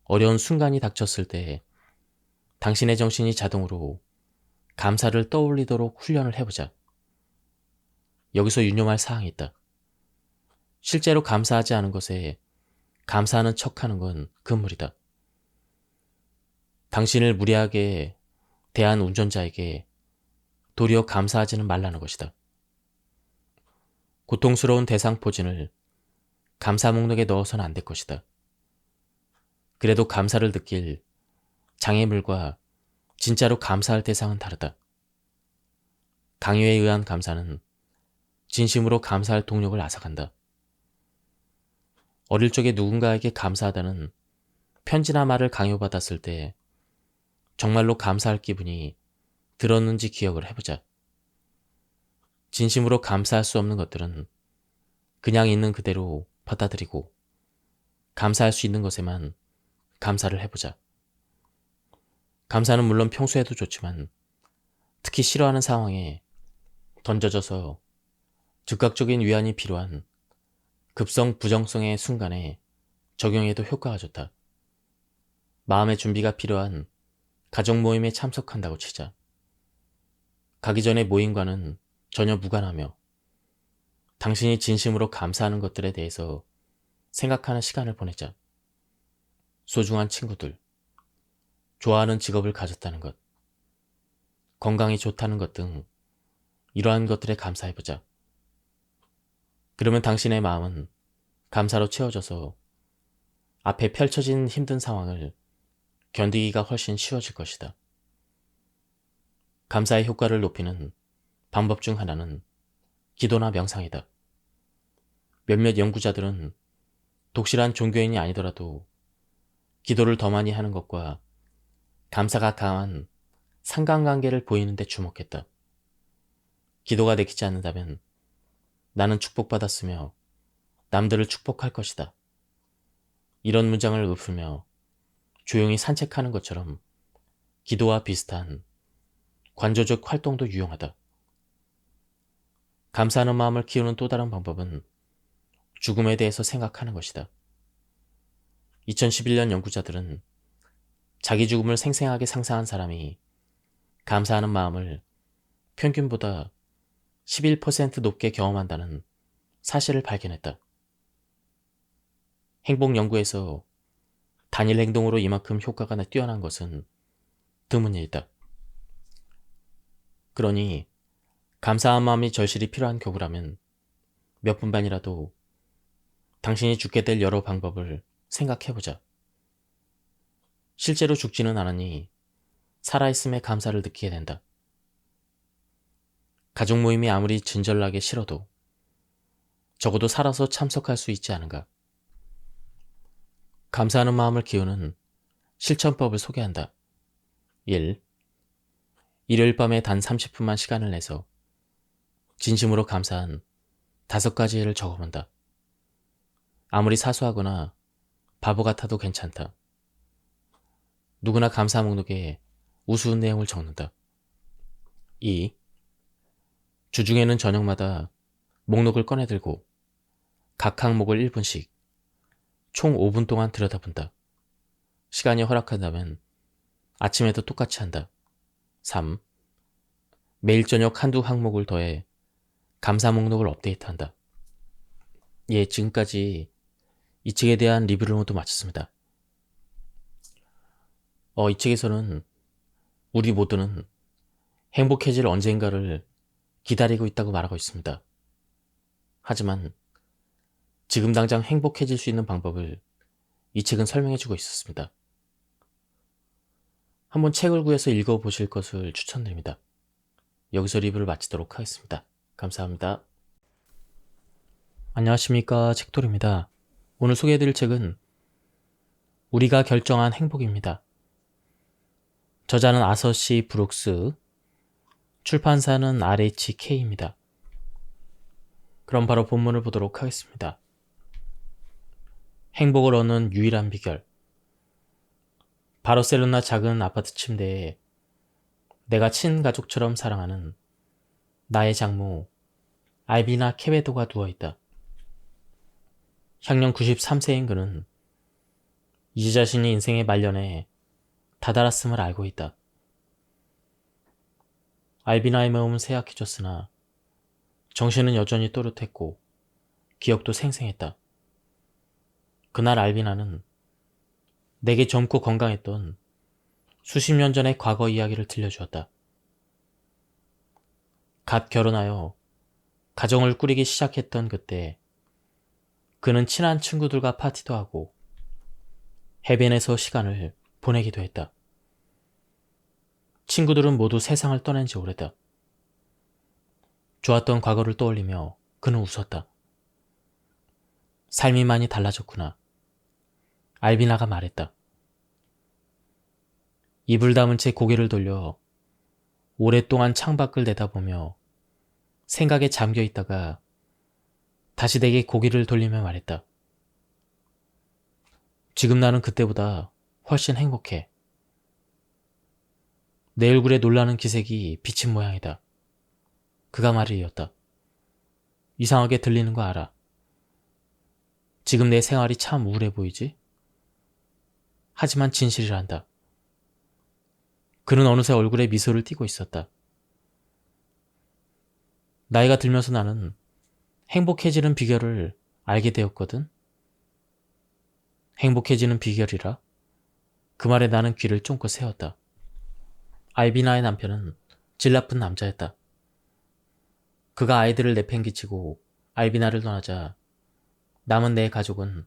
어려운 순간이 닥쳤을 때 당신의 정신이 자동으로 감사를 떠올리도록 훈련을 해보자. 여기서 유념할 사항이 있다. 실제로 감사하지 않은 것에 감사하는 척하는 건 금물이다. 당신을 무례하게 대한 운전자에게 도리어 감사하지는 말라는 것이다. 고통스러운 대상포진을 감사 목록에 넣어서는 안 될 것이다. 그래도 감사를 느낄 장애물과 진짜로 감사할 대상은 다르다. 강요에 의한 감사는 진심으로 감사할 동력을 앗아간다. 어릴 적에 누군가에게 감사하다는 편지나 말을 강요받았을 때 정말로 감사할 기분이 들었는지 기억을 해보자. 진심으로 감사할 수 없는 것들은 그냥 있는 그대로 받아들이고 감사할 수 있는 것에만 감사를 해보자. 감사는 물론 평소에도 좋지만 특히 싫어하는 상황에 던져져서 즉각적인 위안이 필요한 급성 부정성의 순간에 적용해도 효과가 좋다. 마음의 준비가 필요한 가족 모임에 참석한다고 치자. 가기 전에 모임과는 전혀 무관하며 당신이 진심으로 감사하는 것들에 대해서 생각하는 시간을 보내자. 소중한 친구들, 좋아하는 직업을 가졌다는 것, 건강이 좋다는 것 등 이러한 것들에 감사해보자. 그러면 당신의 마음은 감사로 채워져서 앞에 펼쳐진 힘든 상황을 견디기가 훨씬 쉬워질 것이다. 감사의 효과를 높이는 방법 중 하나는 기도나 명상이다. 몇몇 연구자들은 독실한 종교인이 아니더라도 기도를 더 많이 하는 것과 감사가 강한 상관관계를 보이는 데 주목했다. 기도가 내키지 않는다면 나는 축복받았으며 남들을 축복할 것이다. 이런 문장을 읊으며 조용히 산책하는 것처럼 기도와 비슷한 관조적 활동도 유용하다. 감사하는 마음을 키우는 또 다른 방법은 죽음에 대해서 생각하는 것이다. 2011년 연구자들은 자기 죽음을 생생하게 상상한 사람이 감사하는 마음을 평균보다 11% 높게 경험한다는 사실을 발견했다. 행복 연구에서 단일 행동으로 이만큼 효과가 뛰어난 것은 드문 일이다. 그러니 감사한 마음이 절실히 필요한 교구라면 몇 분만이라도 당신이 죽게 될 여러 방법을 생각해보자. 실제로 죽지는 않으니 살아있음에 감사를 느끼게 된다. 가족 모임이 아무리 진절나게 싫어도 적어도 살아서 참석할 수 있지 않은가. 감사하는 마음을 키우는 실천법을 소개한다. 1. 일요일 밤에 단 30분만 시간을 내서 진심으로 감사한 5가지 일을 적어본다. 아무리 사소하거나 바보 같아도 괜찮다. 누구나 감사 목록에 우스운 내용을 적는다. 2. 주중에는 저녁마다 목록을 꺼내들고 각 항목을 1분씩 총 5분 동안 들여다본다. 시간이 허락한다면 아침에도 똑같이 한다. 3. 매일 저녁 한두 항목을 더해 감사 목록을 업데이트한다. 예, 지금까지 이 책에 대한 리뷰를 모두 마쳤습니다. 이 책에서는 우리 모두는 행복해질 언젠가를 기다리고 있다고 말하고 있습니다. 하지만 지금 당장 행복해질 수 있는 방법을 이 책은 설명해주고 있었습니다. 한번 책을 구해서 읽어보실 것을 추천드립니다. 여기서 리뷰를 마치도록 하겠습니다. 감사합니다. 안녕하십니까, 책돌입니다. 오늘 소개해드릴 책은 우리가 결정한 행복입니다. 저자는 아서 C. 브룩스, 출판사는 RHK입니다. 그럼 바로 본문을 보도록 하겠습니다. 행복을 얻는 유일한 비결. 바르셀로나 작은 아파트 침대에 내가 친가족처럼 사랑하는 나의 장모 알비나 케베도가 누워있다. 향년 93세인 그는 이제 자신이 인생의 말년에 다다랐음을 알고 있다. 알비나의 몸은 쇠약해졌으나 정신은 여전히 또렷했고 기억도 생생했다. 그날 알비나는 내게 젊고 건강했던 수십 년 전의 과거 이야기를 들려주었다. 갓 결혼하여 가정을 꾸리기 시작했던 그때 그는 친한 친구들과 파티도 하고 해변에서 시간을 보내기도 했다. 친구들은 모두 세상을 떠난 지 오래다. 좋았던 과거를 떠올리며 그는 웃었다. 삶이 많이 달라졌구나. 알비나가 말했다. 입을 다문 채 고개를 돌려 오랫동안 창밖을 내다보며 생각에 잠겨 있다가 다시 내게 고개를 돌리며 말했다. 지금 나는 그때보다 훨씬 행복해. 내 얼굴에 놀라는 기색이 비친 모양이다. 그가 말을 이었다. 이상하게 들리는 거 알아. 지금 내 생활이 참 우울해 보이지? 하지만 진실이란다. 그는 어느새 얼굴에 미소를 띠고 있었다. 나이가 들면서 나는 행복해지는 비결을 알게 되었거든. 행복해지는 비결이라? 그 말에 나는 귀를 쫑긋 세웠다. 알비나의 남편은 질 나쁜 남자였다. 그가 아이들을 내팽개치고 알비나를 떠나자 남은 내 가족은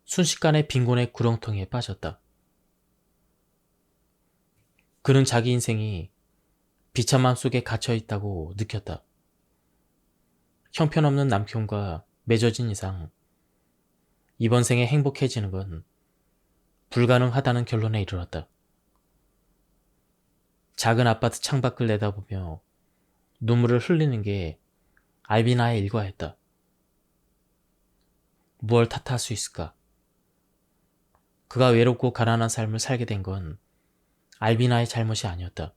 순식간에 빈곤의 구렁텅이에 빠졌다. 그는 자기 인생이 비참함 속에 갇혀있다고 느꼈다. 형편없는 남편과 맺어진 이상 이번 생에 행복해지는 건 불가능하다는 결론에 이르렀다. 작은 아파트 창밖을 내다보며 눈물을 흘리는 게 알비나의 일과였다. 무얼 탓할 수 있을까? 그가 외롭고 가난한 삶을 살게 된 건 알비나의 잘못이 아니었다.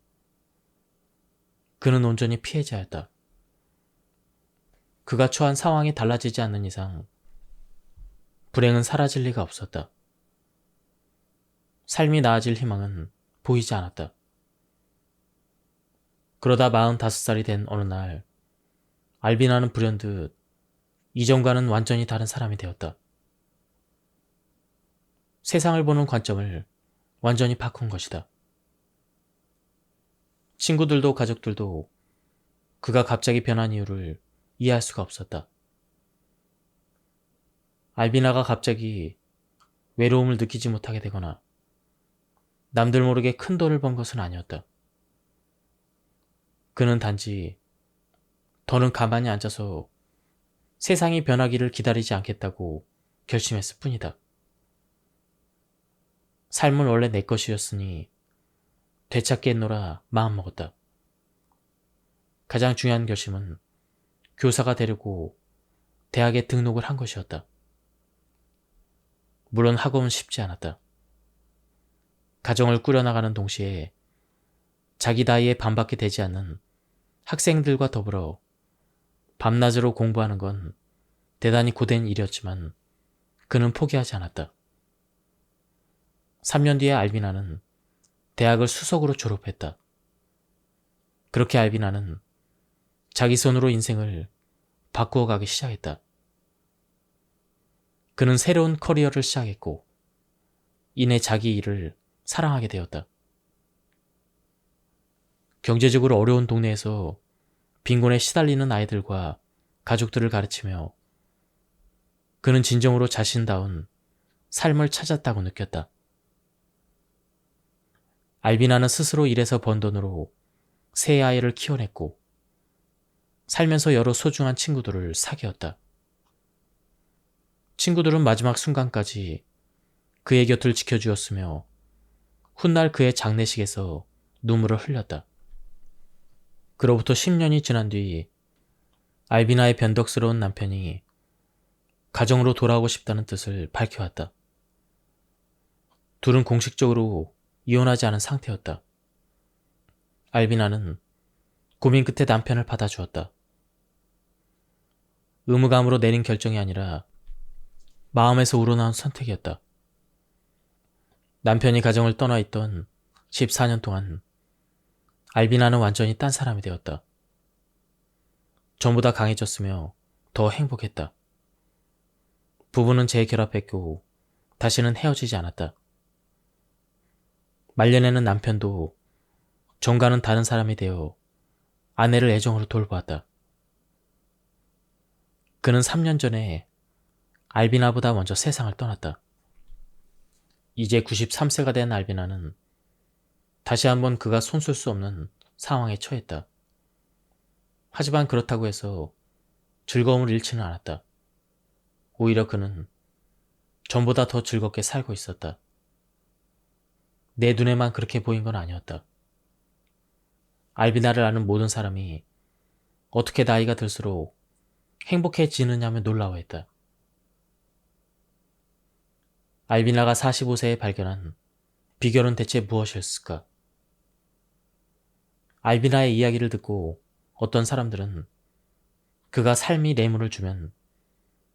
그는 온전히 피해자였다. 그가 처한 상황이 달라지지 않는 이상 불행은 사라질 리가 없었다. 삶이 나아질 희망은 보이지 않았다. 그러다 45살이 된 어느 날 알비나는 불현듯 이전과는 완전히 다른 사람이 되었다. 세상을 보는 관점을 완전히 바꾼 것이다. 친구들도 가족들도 그가 갑자기 변한 이유를 이해할 수가 없었다. 알비나가 갑자기 외로움을 느끼지 못하게 되거나 남들 모르게 큰 돈을 번 것은 아니었다. 그는 단지 더는 가만히 앉아서 세상이 변하기를 기다리지 않겠다고 결심했을 뿐이다. 삶은 원래 내 것이었으니 되찾겠노라 마음먹었다. 가장 중요한 결심은 교사가 되려고 대학에 등록을 한 것이었다. 물론 학업은 쉽지 않았다. 가정을 꾸려나가는 동시에 자기 나이에 반밖에 되지 않는 학생들과 더불어 밤낮으로 공부하는 건 대단히 고된 일이었지만 그는 포기하지 않았다. 3년 뒤에 알비나는 대학을 수석으로 졸업했다. 그렇게 알비나는 자기 손으로 인생을 바꾸어가기 시작했다. 그는 새로운 커리어를 시작했고 이내 자기 일을 사랑하게 되었다. 경제적으로 어려운 동네에서 빈곤에 시달리는 아이들과 가족들을 가르치며 그는 진정으로 자신다운 삶을 찾았다고 느꼈다. 알비나는 스스로 일해서 번 돈으로 세 아이를 키워냈고 살면서 여러 소중한 친구들을 사귀었다. 친구들은 마지막 순간까지 그의 곁을 지켜주었으며 훗날 그의 장례식에서 눈물을 흘렸다. 그로부터 10년이 지난 뒤 알비나의 변덕스러운 남편이 가정으로 돌아오고 싶다는 뜻을 밝혀왔다. 둘은 공식적으로 이혼하지 않은 상태였다. 알비나는 고민 끝에 남편을 받아주었다. 의무감으로 내린 결정이 아니라 마음에서 우러나온 선택이었다. 남편이 가정을 떠나 있던 14년 동안 알비나는 완전히 딴 사람이 되었다. 전보다 강해졌으며 더 행복했다. 부부는 재결합했고 다시는 헤어지지 않았다. 말년에는 남편도 정과는 다른 사람이 되어 아내를 애정으로 돌보았다. 그는 3년 전에 알비나보다 먼저 세상을 떠났다. 이제 93세가 된 알비나는 다시 한번 그가 손쓸 수 없는 상황에 처했다. 하지만 그렇다고 해서 즐거움을 잃지는 않았다. 오히려 그는 전보다 더 즐겁게 살고 있었다. 내 눈에만 그렇게 보인 건 아니었다. 알비나를 아는 모든 사람이 어떻게 나이가 들수록 행복해지느냐며 놀라워했다. 알비나가 45세에 발견한 비결은 대체 무엇이었을까? 알비나의 이야기를 듣고 어떤 사람들은 그가 삶이 레몬을 주면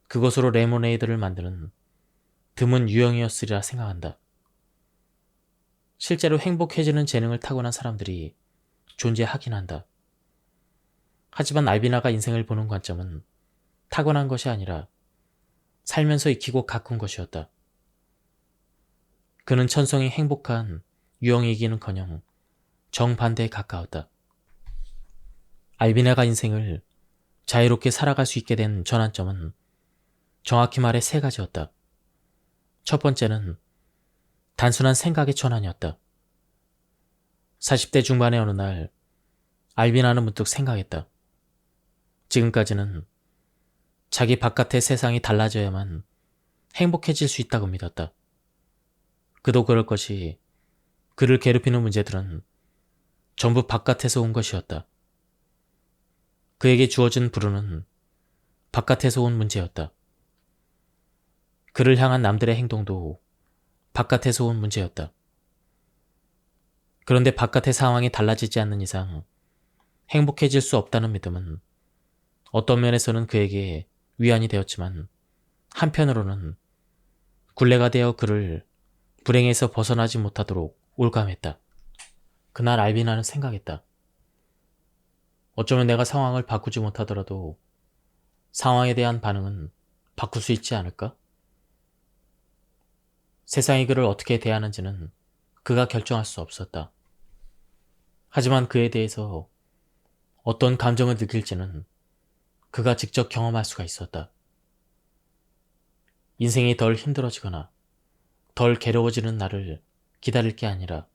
그것으로 레모네이드를 만드는 드문 유형이었으리라 생각한다. 실제로 행복해지는 재능을 타고난 사람들이 존재하긴 한다. 하지만 알비나가 인생을 보는 관점은 타고난 것이 아니라 살면서 익히고 가꾼 것이었다. 그는 천성이 행복한 유형이기는커녕 정반대에 가까웠다. 알비나가 인생을 자유롭게 살아갈 수 있게 된 전환점은 정확히 말해 세 가지였다. 첫 번째는 단순한 생각의 전환이었다. 40대 중반의 어느 날 알비나는 문득 생각했다. 지금까지는 자기 바깥의 세상이 달라져야만 행복해질 수 있다고 믿었다. 그도 그럴 것이 그를 괴롭히는 문제들은 전부 바깥에서 온 것이었다. 그에게 주어진 불운은 바깥에서 온 문제였다. 그를 향한 남들의 행동도 바깥에서 온 문제였다. 그런데 바깥의 상황이 달라지지 않는 이상 행복해질 수 없다는 믿음은 어떤 면에서는 그에게 위안이 되었지만 한편으로는 굴레가 되어 그를 불행에서 벗어나지 못하도록 올감했다. 그날 알비나는 생각했다. 어쩌면 내가 상황을 바꾸지 못하더라도 상황에 대한 반응은 바꿀 수 있지 않을까? 세상이 그를 어떻게 대하는지는 그가 결정할 수 없었다. 하지만 그에 대해서 어떤 감정을 느낄지는 그가 직접 경험할 수가 있었다. 인생이 덜 힘들어지거나 덜 괴로워지는 날을 기다릴 게 아니라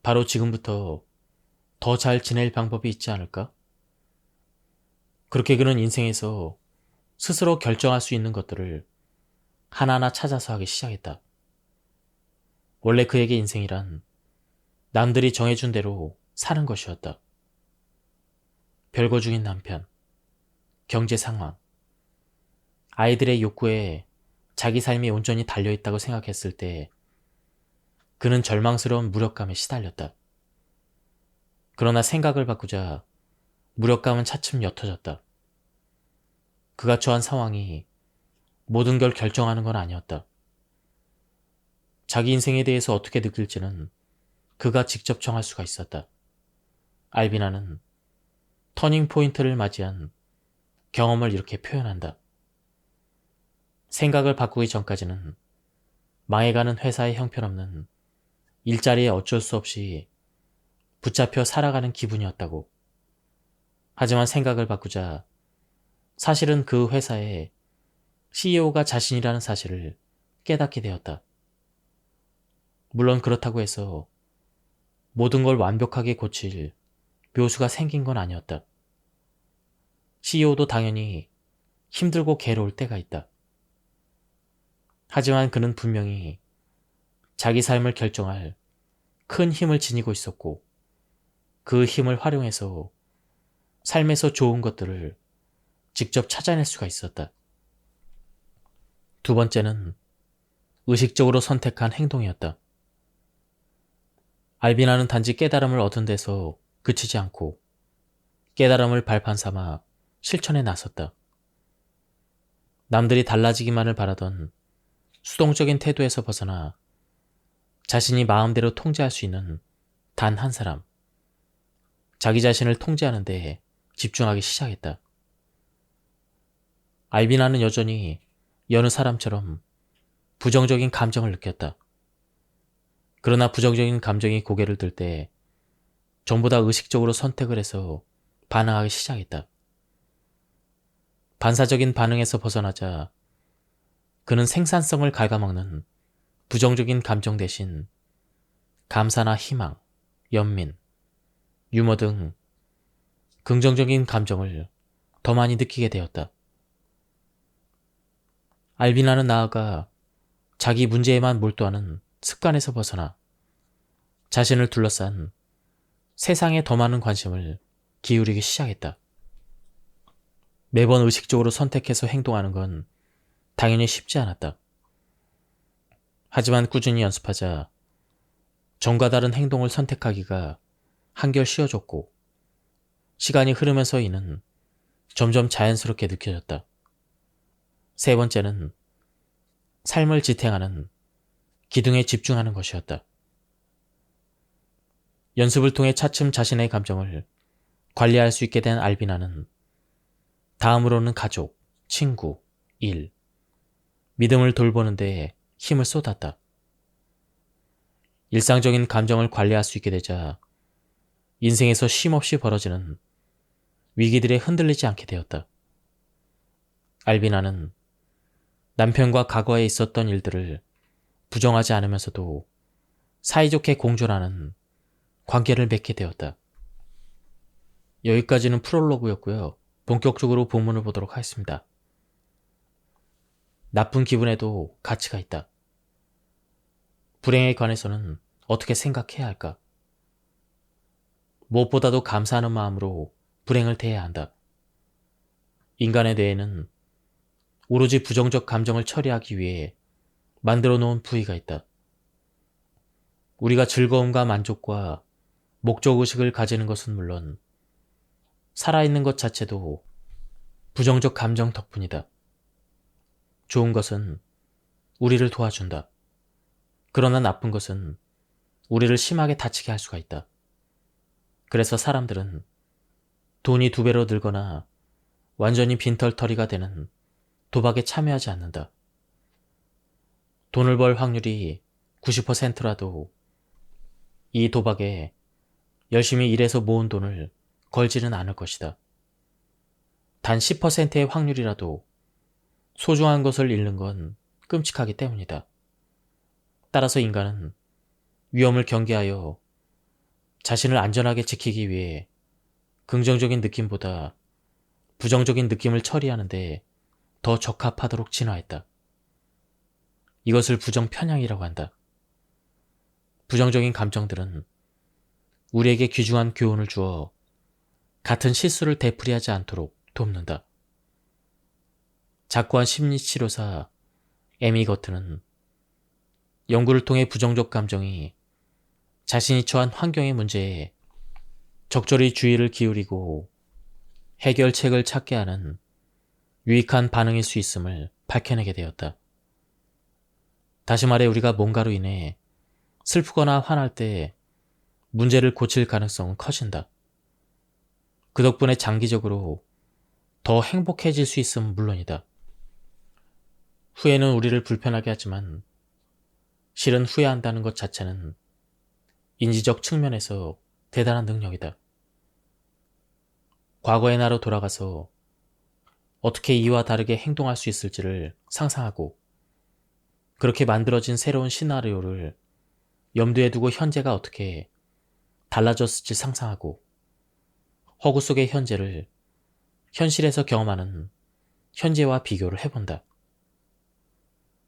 바로 지금부터 더 잘 지낼 방법이 있지 않을까? 그렇게 그는 인생에서 스스로 결정할 수 있는 것들을 하나하나 찾아서 하기 시작했다. 원래 그에게 인생이란 남들이 정해준 대로 사는 것이었다. 별거 중인 남편, 경제 상황, 아이들의 욕구에 자기 삶이 온전히 달려있다고 생각했을 때 그는 절망스러운 무력감에 시달렸다. 그러나 생각을 바꾸자 무력감은 차츰 옅어졌다. 그가 처한 상황이 모든 걸 결정하는 건 아니었다. 자기 인생에 대해서 어떻게 느낄지는 그가 직접 정할 수가 있었다. 알비나는 터닝 포인트를 맞이한 경험을 이렇게 표현한다. 생각을 바꾸기 전까지는 망해가는 회사의 형편없는 일자리에 어쩔 수 없이 붙잡혀 살아가는 기분이었다고. 하지만 생각을 바꾸자 사실은 그 회사의 CEO가 자신이라는 사실을 깨닫게 되었다. 물론 그렇다고 해서 모든 걸 완벽하게 고칠 묘수가 생긴 건 아니었다. CEO도 당연히 힘들고 괴로울 때가 있다. 하지만 그는 분명히 자기 삶을 결정할 큰 힘을 지니고 있었고 그 힘을 활용해서 삶에서 좋은 것들을 직접 찾아낼 수가 있었다. 두 번째는 의식적으로 선택한 행동이었다. 알비나는 단지 깨달음을 얻은 데서 그치지 않고 깨달음을 발판 삼아 실천에 나섰다. 남들이 달라지기만을 바라던 수동적인 태도에서 벗어나 자신이 마음대로 통제할 수 있는 단 한 사람, 자기 자신을 통제하는 데 집중하기 시작했다. 알비나는 여전히 여느 사람처럼 부정적인 감정을 느꼈다. 그러나 부정적인 감정이 고개를 들 때 전부 다 의식적으로 선택을 해서 반응하기 시작했다. 반사적인 반응에서 벗어나자 그는 생산성을 갉아먹는 부정적인 감정 대신 감사나 희망, 연민, 유머 등 긍정적인 감정을 더 많이 느끼게 되었다. 알비나는 나아가 자기 문제에만 몰두하는 습관에서 벗어나 자신을 둘러싼 세상에 더 많은 관심을 기울이기 시작했다. 매번 의식적으로 선택해서 행동하는 건 당연히 쉽지 않았다. 하지만 꾸준히 연습하자 전과 다른 행동을 선택하기가 한결 쉬워졌고 시간이 흐르면서 이는 점점 자연스럽게 느껴졌다. 세 번째는 삶을 지탱하는 기둥에 집중하는 것이었다. 연습을 통해 차츰 자신의 감정을 관리할 수 있게 된 알비나는 다음으로는 가족, 친구, 일, 믿음을 돌보는 데에 힘을 쏟았다. 일상적인 감정을 관리할 수 있게 되자 인생에서 쉼없이 벌어지는 위기들에 흔들리지 않게 되었다. 알비나는 남편과 과거에 있었던 일들을 부정하지 않으면서도 사이좋게 공존하는 관계를 맺게 되었다. 여기까지는 프롤로그였고요. 본격적으로 본문을 보도록 하겠습니다. 나쁜 기분에도 가치가 있다. 불행에 관해서는 어떻게 생각해야 할까? 무엇보다도 감사하는 마음으로 불행을 대해야 한다. 인간의 뇌에는 오로지 부정적 감정을 처리하기 위해 만들어 놓은 부위가 있다. 우리가 즐거움과 만족과 목적의식을 가지는 것은 물론 살아있는 것 자체도 부정적 감정 덕분이다. 좋은 것은 우리를 도와준다. 그러나 나쁜 것은 우리를 심하게 다치게 할 수가 있다. 그래서 사람들은 돈이 2배로 늘거나 완전히 빈털터리가 되는 도박에 참여하지 않는다. 돈을 벌 확률이 90%라도 이 도박에 열심히 일해서 모은 돈을 걸지는 않을 것이다. 단 10%의 확률이라도 소중한 것을 잃는 건 끔찍하기 때문이다. 따라서 인간은 위험을 경계하여 자신을 안전하게 지키기 위해 긍정적인 느낌보다 부정적인 느낌을 처리하는데 더 적합하도록 진화했다. 이것을 부정편향이라고 한다. 부정적인 감정들은 우리에게 귀중한 교훈을 주어 같은 실수를 되풀이하지 않도록 돕는다. 작고한 심리치료사 에미 거트는 연구를 통해 부정적 감정이 자신이 처한 환경의 문제에 적절히 주의를 기울이고 해결책을 찾게 하는 유익한 반응일 수 있음을 밝혀내게 되었다. 다시 말해 우리가 뭔가로 인해 슬프거나 화날 때 문제를 고칠 가능성은 커진다. 그 덕분에 장기적으로 더 행복해질 수 있음은 물론이다. 후회는 우리를 불편하게 하지만 실은 후회한다는 것 자체는 인지적 측면에서 대단한 능력이다. 과거의 나로 돌아가서 어떻게 이와 다르게 행동할 수 있을지를 상상하고 그렇게 만들어진 새로운 시나리오를 염두에 두고 현재가 어떻게 달라졌을지 상상하고 허구 속의 현재를 현실에서 경험하는 현재와 비교를 해본다.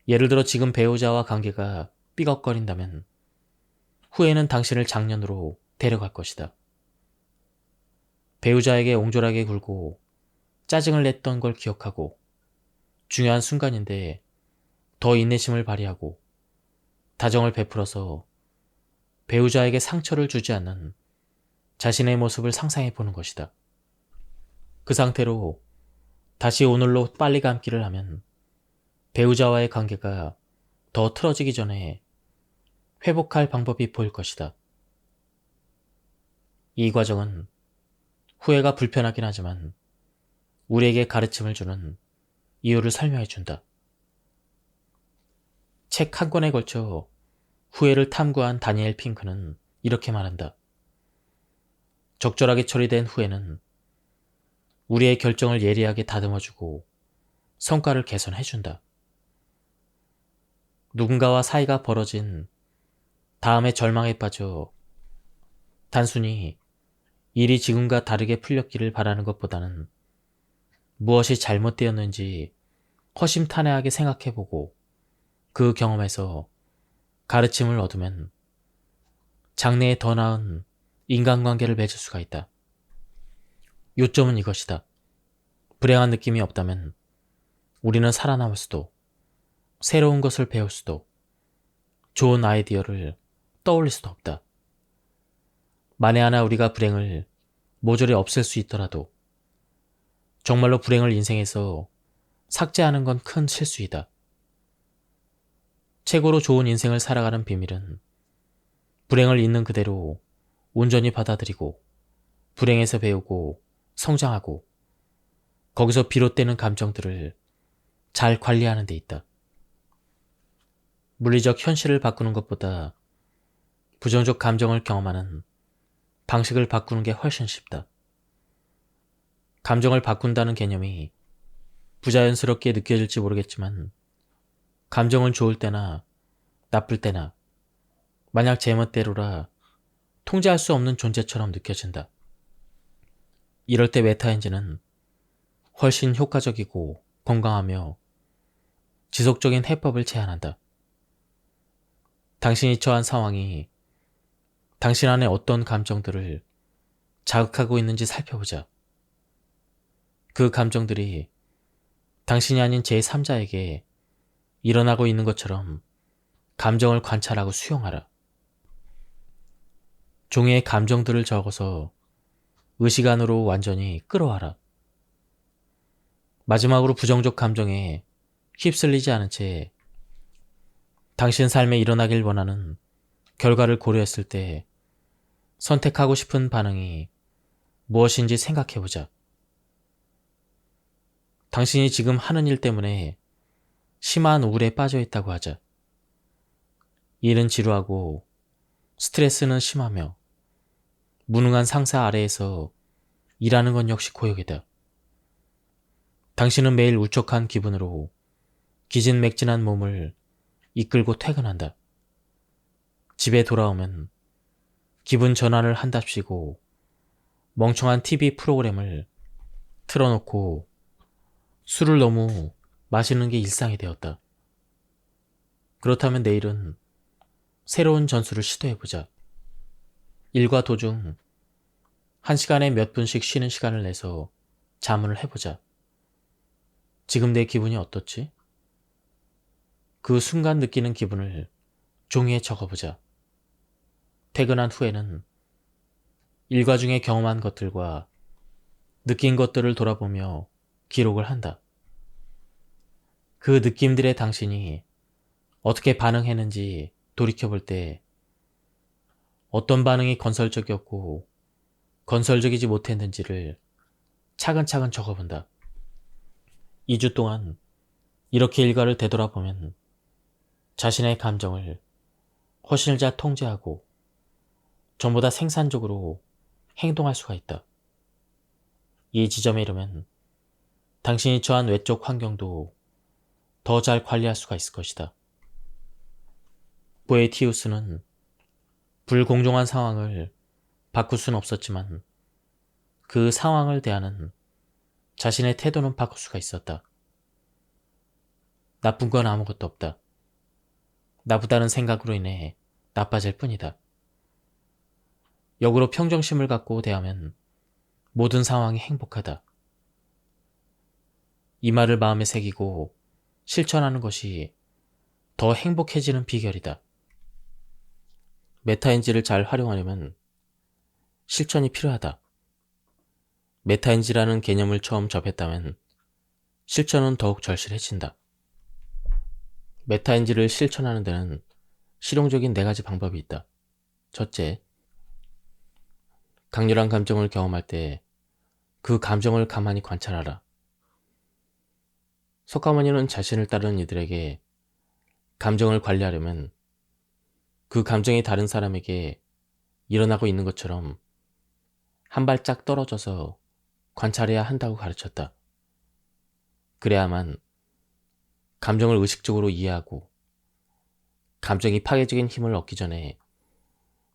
예를 들어 지금 배우자와 관계가 삐걱거린다면 후회는 당신을 작년으로 데려갈 것이다. 배우자에게 옹졸하게 굴고 짜증을 냈던 걸 기억하고 중요한 순간인데 더 인내심을 발휘하고 다정을 베풀어서 배우자에게 상처를 주지 않는 자신의 모습을 상상해 보는 것이다. 그 상태로 다시 오늘로 빨리 감기를 하면 배우자와의 관계가 더 틀어지기 전에 회복할 방법이 보일 것이다. 이 과정은 후회가 불편하긴 하지만 우리에게 가르침을 주는 이유를 설명해 준다. 책 한 권에 걸쳐 후회를 탐구한 다니엘 핑크는 이렇게 말한다. 적절하게 처리된 후회는 우리의 결정을 예리하게 다듬어주고 성과를 개선해준다. 누군가와 사이가 벌어진 다음에 절망에 빠져 단순히 일이 지금과 다르게 풀렸기를 바라는 것보다는 무엇이 잘못되었는지 허심탄회하게 생각해보고 그 경험에서 가르침을 얻으면 장래에 더 나은 인간관계를 맺을 수가 있다. 요점은 이것이다. 불행한 느낌이 없다면 우리는 살아남을 수도, 새로운 것을 배울 수도, 좋은 아이디어를 떠올릴 수도 없다. 만에 하나 우리가 불행을 모조리 없앨 수 있더라도 정말로 불행을 인생에서 삭제하는 건 큰 실수이다. 최고로 좋은 인생을 살아가는 비밀은 불행을 있는 그대로 온전히 받아들이고 불행에서 배우고 성장하고 거기서 비롯되는 감정들을 잘 관리하는 데 있다. 물리적 현실을 바꾸는 것보다 부정적 감정을 경험하는 방식을 바꾸는 게 훨씬 쉽다. 감정을 바꾼다는 개념이 부자연스럽게 느껴질지 모르겠지만 감정은 좋을 때나 나쁠 때나 만약 제멋대로라 통제할 수 없는 존재처럼 느껴진다. 이럴 때 메타엔진은 훨씬 효과적이고 건강하며 지속적인 해법을 제안한다. 당신이 처한 상황이 당신 안에 어떤 감정들을 자극하고 있는지 살펴보자. 그 감정들이 당신이 아닌 제3자에게 일어나고 있는 것처럼 감정을 관찰하고 수용하라. 종이에 감정들을 적어서 의식 안으로 완전히 끌어와라. 마지막으로 부정적 감정에 휩쓸리지 않은 채 당신 삶에 일어나길 원하는 결과를 고려했을 때 선택하고 싶은 반응이 무엇인지 생각해보자. 당신이 지금 하는 일 때문에 심한 우울에 빠져 있다고 하자. 일은 지루하고 스트레스는 심하며 무능한 상사 아래에서 일하는 건 역시 고역이다. 당신은 매일 울적한 기분으로 기진맥진한 몸을 이끌고 퇴근한다. 집에 돌아오면 기분 전환을 한답시고 멍청한 TV 프로그램을 틀어놓고 술을 너무 마시는 게 일상이 되었다. 그렇다면 내일은 새로운 전술을 시도해보자. 일과 도중 1시간에 몇 분씩 쉬는 시간을 내서 자문을 해보자. 지금 내 기분이 어떻지? 그 순간 느끼는 기분을 종이에 적어보자. 퇴근한 후에는 일과 중에 경험한 것들과 느낀 것들을 돌아보며 기록을 한다. 그 느낌들의 당신이 어떻게 반응했는지 돌이켜볼 때 어떤 반응이 건설적이었고 건설적이지 못했는지를 차근차근 적어본다. 2주 동안 이렇게 일과를 되돌아보면 자신의 감정을 훨씬 잘 통제하고 전보다 생산적으로 행동할 수가 있다. 이 지점에 이르면 당신이 처한 외적 환경도 더 잘 관리할 수가 있을 것이다. 보에티우스는 불공정한 상황을 바꿀 수는 없었지만 그 상황을 대하는 자신의 태도는 바꿀 수가 있었다. 나쁜 건 아무것도 없다. 나쁘다는 생각으로 인해 나빠질 뿐이다. 역으로 평정심을 갖고 대하면 모든 상황이 행복하다. 이 말을 마음에 새기고 실천하는 것이 더 행복해지는 비결이다. 메타인지를 잘 활용하려면 실천이 필요하다. 메타인지라는 개념을 처음 접했다면 실천은 더욱 절실해진다. 메타인지를 실천하는 데는 실용적인 4가지 방법이 있다. 첫째, 강렬한 감정을 경험할 때 그 감정을 가만히 관찰하라. 석가모니는 자신을 따르는 이들에게 감정을 관리하려면 그 감정이 다른 사람에게 일어나고 있는 것처럼 한 발짝 떨어져서 관찰해야 한다고 가르쳤다. 그래야만 감정을 의식적으로 이해하고 감정이 파괴적인 힘을 얻기 전에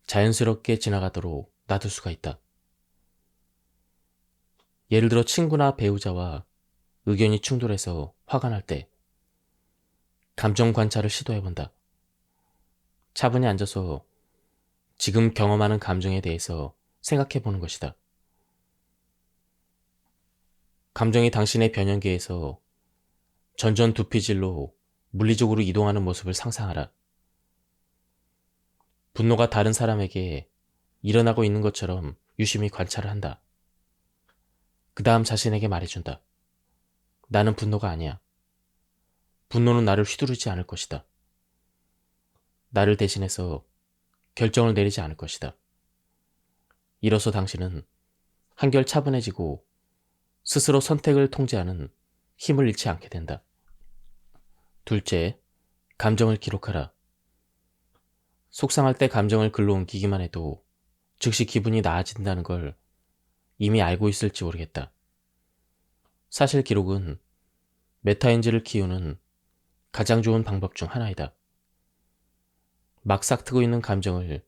자연스럽게 지나가도록 놔둘 수가 있다. 예를 들어 친구나 배우자와 의견이 충돌해서 화가 날 때 감정 관찰을 시도해본다. 차분히 앉아서 지금 경험하는 감정에 대해서 생각해보는 것이다. 감정이 당신의 변형계에서 전전두피질로 물리적으로 이동하는 모습을 상상하라. 분노가 다른 사람에게 일어나고 있는 것처럼 유심히 관찰을 한다. 그 다음 자신에게 말해준다. 나는 분노가 아니야. 분노는 나를 휘두르지 않을 것이다. 나를 대신해서 결정을 내리지 않을 것이다. 이로써 당신은 한결 차분해지고 스스로 선택을 통제하는 힘을 잃지 않게 된다. 둘째, 감정을 기록하라. 속상할 때 감정을 글로 옮기기만 해도 즉시 기분이 나아진다는 걸 이미 알고 있을지 모르겠다. 사실 기록은 메타인지를 키우는 가장 좋은 방법 중 하나이다. 막 싹트고 있는 감정을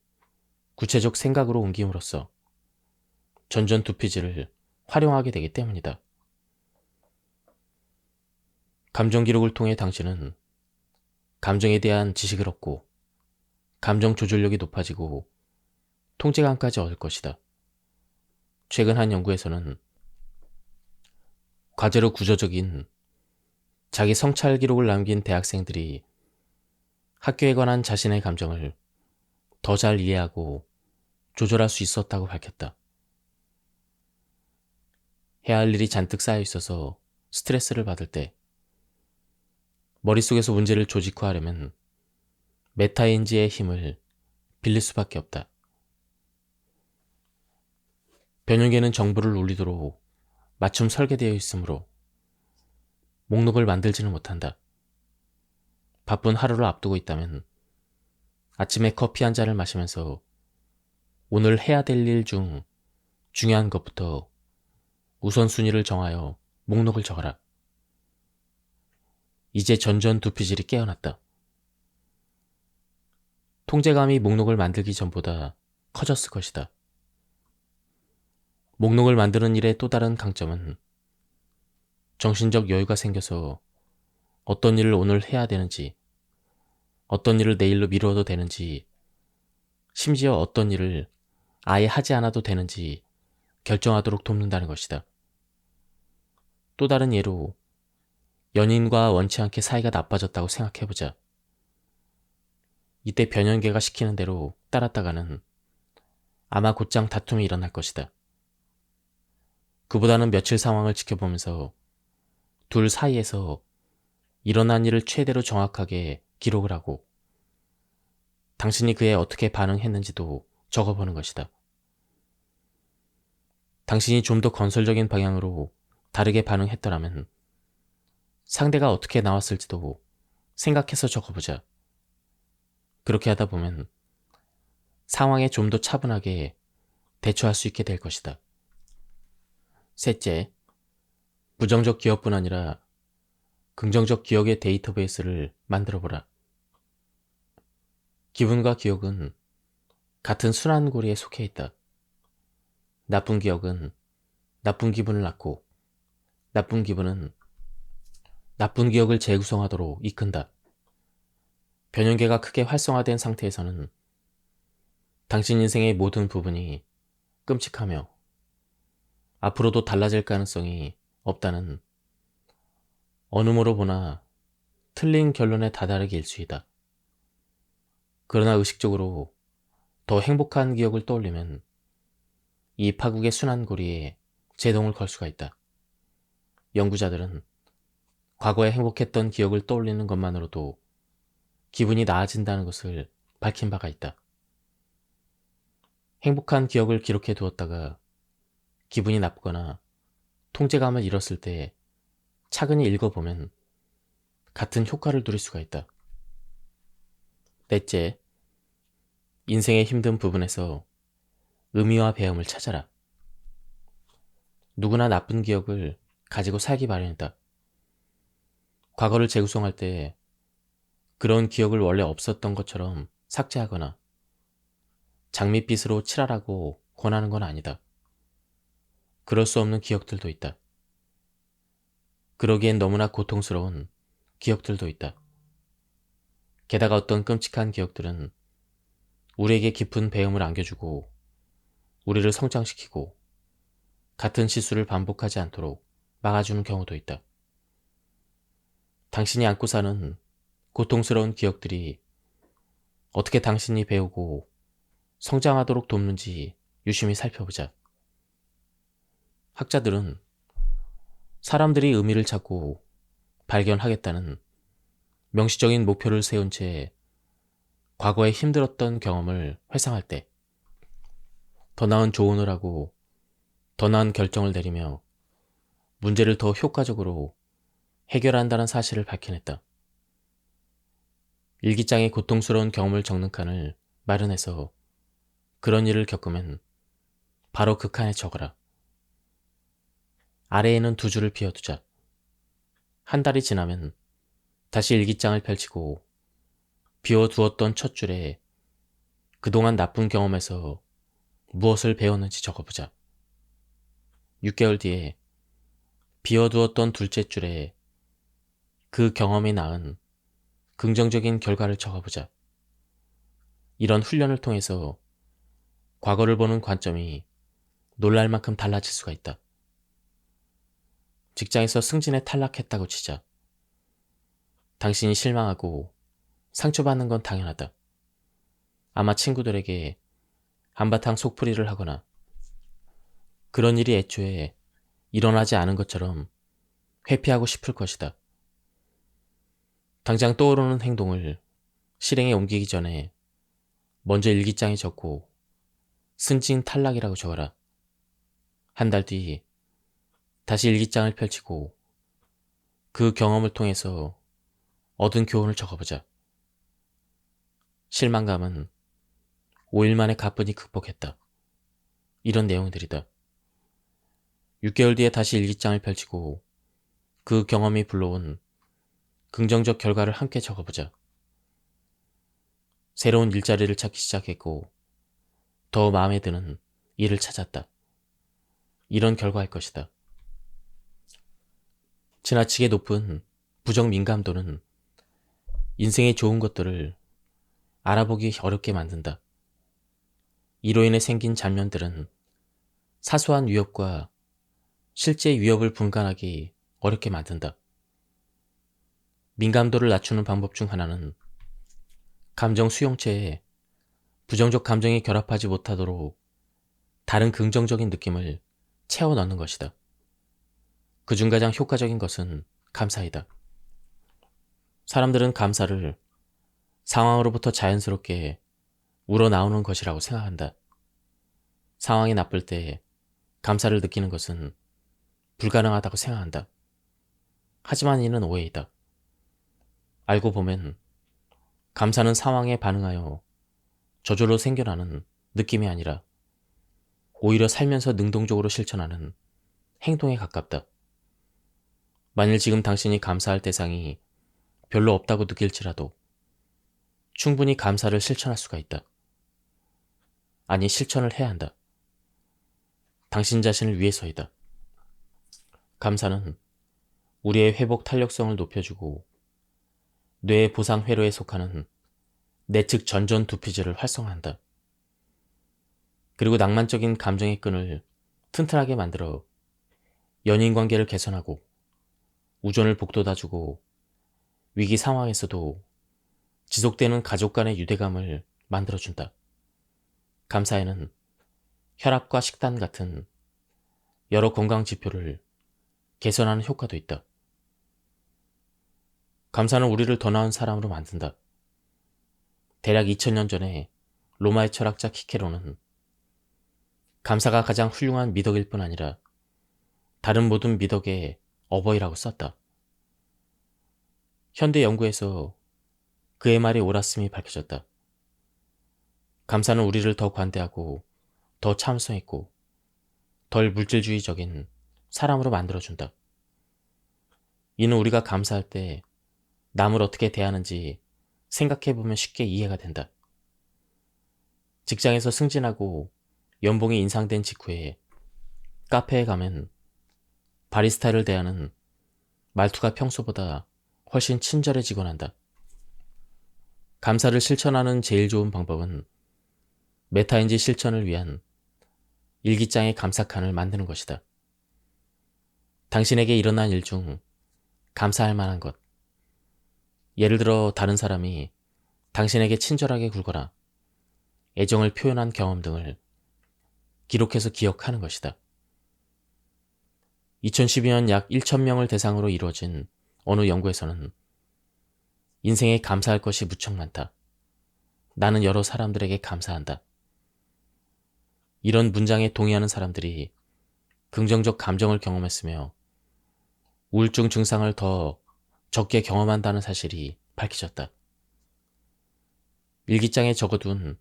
구체적 생각으로 옮김으로써 전전두피질을 활용하게 되기 때문이다. 감정 기록을 통해 당신은 감정에 대한 지식을 얻고 감정 조절력이 높아지고 통제감까지 얻을 것이다. 최근 한 연구에서는 과제로 구조적인 자기 성찰 기록을 남긴 대학생들이 학교에 관한 자신의 감정을 더 잘 이해하고 조절할 수 있었다고 밝혔다. 해야 할 일이 잔뜩 쌓여 있어서 스트레스를 받을 때 머릿속에서 문제를 조직화하려면 메타인지의 힘을 빌릴 수밖에 없다. 변형계는 정보를 울리도록 맞춤 설계되어 있으므로 목록을 만들지는 못한다. 바쁜 하루를 앞두고 있다면 아침에 커피 한 잔을 마시면서 오늘 해야 될 일 중 중요한 것부터 우선순위를 정하여 목록을 적어라. 이제 전전두피질이 깨어났다. 통제감이 목록을 만들기 전보다 커졌을 것이다. 목록을 만드는 일의 또 다른 강점은 정신적 여유가 생겨서 어떤 일을 오늘 해야 되는지, 어떤 일을 내일로 미루어도 되는지, 심지어 어떤 일을 아예 하지 않아도 되는지 결정하도록 돕는다는 것이다. 또 다른 예로 연인과 원치 않게 사이가 나빠졌다고 생각해보자. 이때 변형계가 시키는 대로 따랐다가는 아마 곧장 다툼이 일어날 것이다. 그보다는 며칠 상황을 지켜보면서 둘 사이에서 일어난 일을 최대로 정확하게 기록을 하고 당신이 그에 어떻게 반응했는지도 적어보는 것이다. 당신이 좀 더 건설적인 방향으로 다르게 반응했더라면 상대가 어떻게 나왔을지도 생각해서 적어보자. 그렇게 하다 보면 상황에 좀 더 차분하게 대처할 수 있게 될 것이다. 셋째, 부정적 기억뿐 아니라 긍정적 기억의 데이터베이스를 만들어보라. 기분과 기억은 같은 순환고리에 속해 있다. 나쁜 기억은 나쁜 기분을 낳고 나쁜 기분은 나쁜 기억을 재구성하도록 이끈다. 변형계가 크게 활성화된 상태에서는 당신 인생의 모든 부분이 끔찍하며 앞으로도 달라질 가능성이 없다는 어느 모로 보나 틀린 결론에 다다르기 일쑤이다. 그러나 의식적으로 더 행복한 기억을 떠올리면 이 파국의 순환고리에 제동을 걸 수가 있다. 연구자들은 과거에 행복했던 기억을 떠올리는 것만으로도 기분이 나아진다는 것을 밝힌 바가 있다. 행복한 기억을 기록해 두었다가 기분이 나쁘거나 통제감을 잃었을 때 차근히 읽어보면 같은 효과를 누릴 수가 있다. 넷째, 인생의 힘든 부분에서 의미와 배움을 찾아라. 누구나 나쁜 기억을 가지고 살기 마련이다. 과거를 재구성할 때 그런 기억을 원래 없었던 것처럼 삭제하거나 장밋빛으로 칠하라고 권하는 건 아니다. 그럴 수 없는 기억들도 있다. 그러기엔 너무나 고통스러운 기억들도 있다. 게다가 어떤 끔찍한 기억들은 우리에게 깊은 배움을 안겨주고 우리를 성장시키고 같은 실수를 반복하지 않도록 막아주는 경우도 있다. 당신이 안고 사는 고통스러운 기억들이 어떻게 당신이 배우고 성장하도록 돕는지 유심히 살펴보자. 학자들은 사람들이 의미를 찾고 발견하겠다는 명시적인 목표를 세운 채 과거에 힘들었던 경험을 회상할 때 더 나은 조언을 하고 더 나은 결정을 내리며 문제를 더 효과적으로 해결한다는 사실을 밝혀냈다. 일기장에 고통스러운 경험을 적는 칸을 마련해서 그런 일을 겪으면 바로 그 칸에 적어라. 아래에는 두 줄을 비워두자. 한 달이 지나면 다시 일기장을 펼치고 비워두었던 첫 줄에 그동안 나쁜 경험에서 무엇을 배웠는지 적어보자. 6개월 뒤에 비워두었던 둘째 줄에 그 경험이 낳은 긍정적인 결과를 적어보자. 이런 훈련을 통해서 과거를 보는 관점이 놀랄 만큼 달라질 수가 있다. 직장에서 승진에 탈락했다고 치자. 당신이 실망하고 상처받는 건 당연하다. 아마 친구들에게 한바탕 속풀이를 하거나 그런 일이 애초에 일어나지 않은 것처럼 회피하고 싶을 것이다. 당장 떠오르는 행동을 실행에 옮기기 전에 먼저 일기장에 적고 승진 탈락이라고 적어라. 한 달 뒤 다시 일기장을 펼치고 그 경험을 통해서 얻은 교훈을 적어보자. 실망감은 5일 만에 가뿐히 극복했다. 이런 내용들이다. 6개월 뒤에 다시 일기장을 펼치고 그 경험이 불러온 긍정적 결과를 함께 적어보자. 새로운 일자리를 찾기 시작했고 더 마음에 드는 일을 찾았다. 이런 결과일 것이다. 지나치게 높은 부정 민감도는 인생의 좋은 것들을 알아보기 어렵게 만든다. 이로 인해 생긴 장면들은 사소한 위협과 실제 위협을 분간하기 어렵게 만든다. 민감도를 낮추는 방법 중 하나는 감정 수용체에 부정적 감정이 결합하지 못하도록 다른 긍정적인 느낌을 채워 넣는 것이다. 그중 가장 효과적인 것은 감사이다. 사람들은 감사를 상황으로부터 자연스럽게 우러나오는 것이라고 생각한다. 상황이 나쁠 때 감사를 느끼는 것은 불가능하다고 생각한다. 하지만 이는 오해이다. 알고 보면 감사는 상황에 반응하여 저절로 생겨나는 느낌이 아니라 오히려 살면서 능동적으로 실천하는 행동에 가깝다. 만일 지금 당신이 감사할 대상이 별로 없다고 느낄지라도 충분히 감사를 실천할 수가 있다. 아니, 실천을 해야 한다. 당신 자신을 위해서이다. 감사는 우리의 회복 탄력성을 높여주고 뇌의 보상 회로에 속하는 내측 전전 두피질을 활성화한다. 그리고 낭만적인 감정의 끈을 튼튼하게 만들어 연인 관계를 개선하고 우정을 북돋아주고 위기 상황에서도 지속되는 가족 간의 유대감을 만들어준다. 감사에는 혈압과 식단 같은 여러 건강 지표를 개선하는 효과도 있다. 감사는 우리를 더 나은 사람으로 만든다. 대략 2000년 전에 로마의 철학자 키케로는 감사가 가장 훌륭한 미덕일 뿐 아니라 다른 모든 미덕의 어버이라고 썼다. 현대 연구에서 그의 말이 옳았음이 밝혀졌다. 감사는 우리를 더 관대하고 더 참을성 있고 덜 물질주의적인 사람으로 만들어준다. 이는 우리가 감사할 때 남을 어떻게 대하는지 생각해보면 쉽게 이해가 된다. 직장에서 승진하고 연봉이 인상된 직후에 카페에 가면 바리스타를 대하는 말투가 평소보다 훨씬 친절해지곤 한다. 감사를 실천하는 제일 좋은 방법은 메타인지 실천을 위한 일기장의 감사칸을 만드는 것이다. 당신에게 일어난 일 중 감사할 만한 것. 예를 들어 다른 사람이 당신에게 친절하게 굴거나 애정을 표현한 경험 등을 기록해서 기억하는 것이다. 2012년 약 1,000명을 대상으로 이루어진 어느 연구에서는 인생에 감사할 것이 무척 많다. 나는 여러 사람들에게 감사한다. 이런 문장에 동의하는 사람들이 긍정적 감정을 경험했으며 우울증 증상을 더 적게 경험한다는 사실이 밝혀졌다. 일기장에 적어둔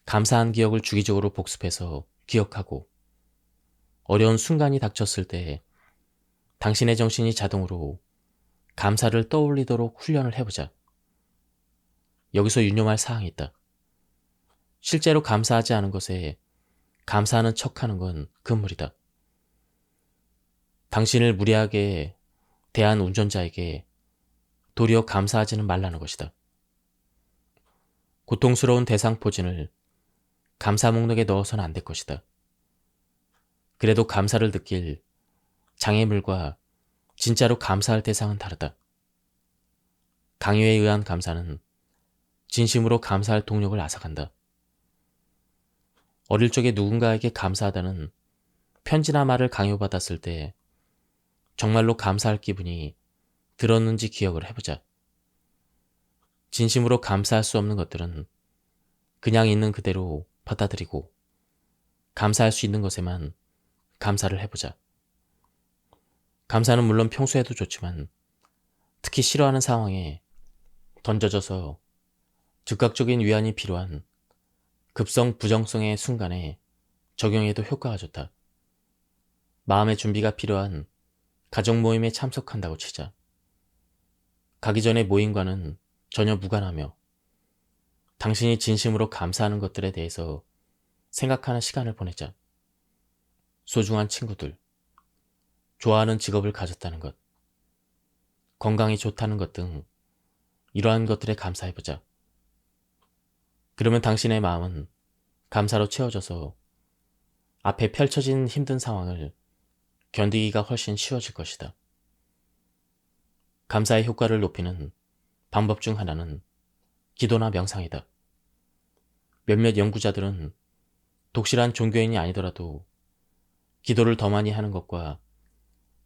감사한 기억을 주기적으로 복습해서 기억하고 어려운 순간이 닥쳤을 때 당신의 정신이 자동으로 감사를 떠올리도록 훈련을 해보자. 여기서 유념할 사항이 있다. 실제로 감사하지 않은 것에 감사하는 척하는 건 금물이다. 당신을 무례하게 대한 운전자에게 도리어 감사하지는 말라는 것이다. 고통스러운 대상 포진을 감사 목록에 넣어서는 안 될 것이다. 그래도 감사를 느낄 장애물과 진짜로 감사할 대상은 다르다. 강요에 의한 감사는 진심으로 감사할 동력을 앗아간다. 어릴 적에 누군가에게 감사하다는 편지나 말을 강요받았을 때 정말로 감사할 기분이 들었는지 기억을 해보자. 진심으로 감사할 수 없는 것들은 그냥 있는 그대로 받아들이고 감사할 수 있는 것에만 감사를 해보자. 감사는 물론 평소에도 좋지만 특히 싫어하는 상황에 던져져서 즉각적인 위안이 필요한 급성 부정성의 순간에 적용해도 효과가 좋다. 마음의 준비가 필요한 가족 모임에 참석한다고 치자. 가기 전에 모임과는 전혀 무관하며 당신이 진심으로 감사하는 것들에 대해서 생각하는 시간을 보내자. 소중한 친구들, 좋아하는 직업을 가졌다는 것, 건강이 좋다는 것 등 이러한 것들에 감사해보자. 그러면 당신의 마음은 감사로 채워져서 앞에 펼쳐진 힘든 상황을 견디기가 훨씬 쉬워질 것이다. 감사의 효과를 높이는 방법 중 하나는 기도나 명상이다. 몇몇 연구자들은 독실한 종교인이 아니더라도 기도를 더 많이 하는 것과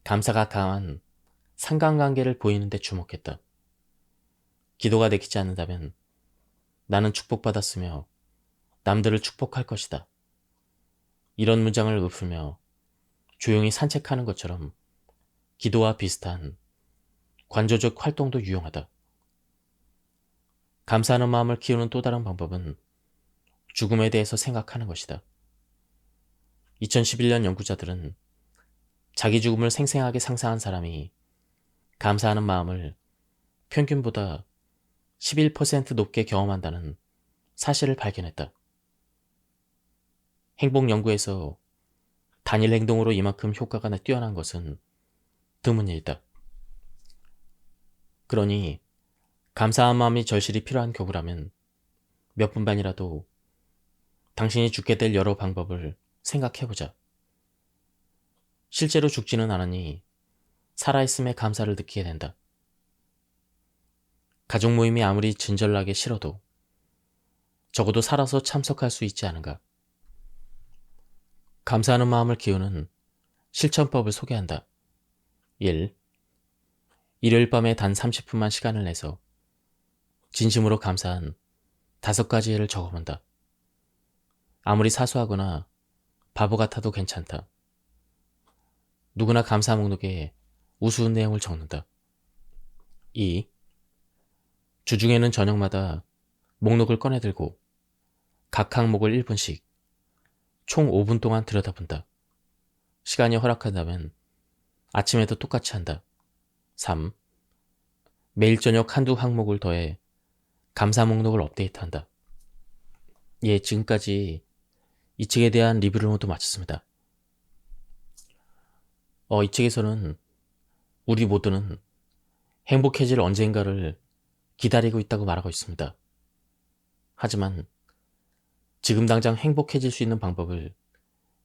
감사가 강한 상관관계를 보이는 데 주목했다. 기도가 내키지 않는다면 나는 축복받았으며 남들을 축복할 것이다. 이런 문장을 읊으며 조용히 산책하는 것처럼 기도와 비슷한 관조적 활동도 유용하다. 감사하는 마음을 키우는 또 다른 방법은 죽음에 대해서 생각하는 것이다. 2011년 연구자들은 자기 죽음을 생생하게 상상한 사람이 감사하는 마음을 평균보다 11% 높게 경험한다는 사실을 발견했다. 행복 연구에서 단일 행동으로 이만큼 효과가 뛰어난 것은 드문 일이다. 그러니 감사한 마음이 절실히 필요한 경우라면 몇 분만이라도 당신이 죽게 될 여러 방법을 생각해보자. 실제로 죽지는 않으니 살아있음에 감사를 느끼게 된다. 가족 모임이 아무리 진절나게 싫어도 적어도 살아서 참석할 수 있지 않은가. 감사하는 마음을 키우는 실천법을 소개한다. 1. 일요일 밤에 단 30분만 시간을 내서 진심으로 감사한 5가지 일을 적어본다. 아무리 사소하거나 바보 같아도 괜찮다. 누구나 감사 목록에 우스운 내용을 적는다. 2. 주중에는 저녁마다 목록을 꺼내들고 각 항목을 1분씩 총 5분 동안 들여다본다. 시간이 허락한다면 아침에도 똑같이 한다. 3. 매일 저녁 한두 항목을 더해 감사 목록을 업데이트한다. 예, 지금까지 이 책에 대한 리뷰를 모두 마쳤습니다. 이 책에서는 우리 모두는 행복해질 언젠가를 기다리고 있다고 말하고 있습니다. 하지만 지금 당장 행복해질 수 있는 방법을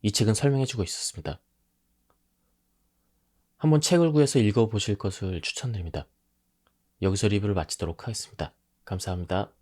이 책은 설명해주고 있었습니다. 한번 책을 구해서 읽어보실 것을 추천드립니다. 여기서 리뷰를 마치도록 하겠습니다. 감사합니다.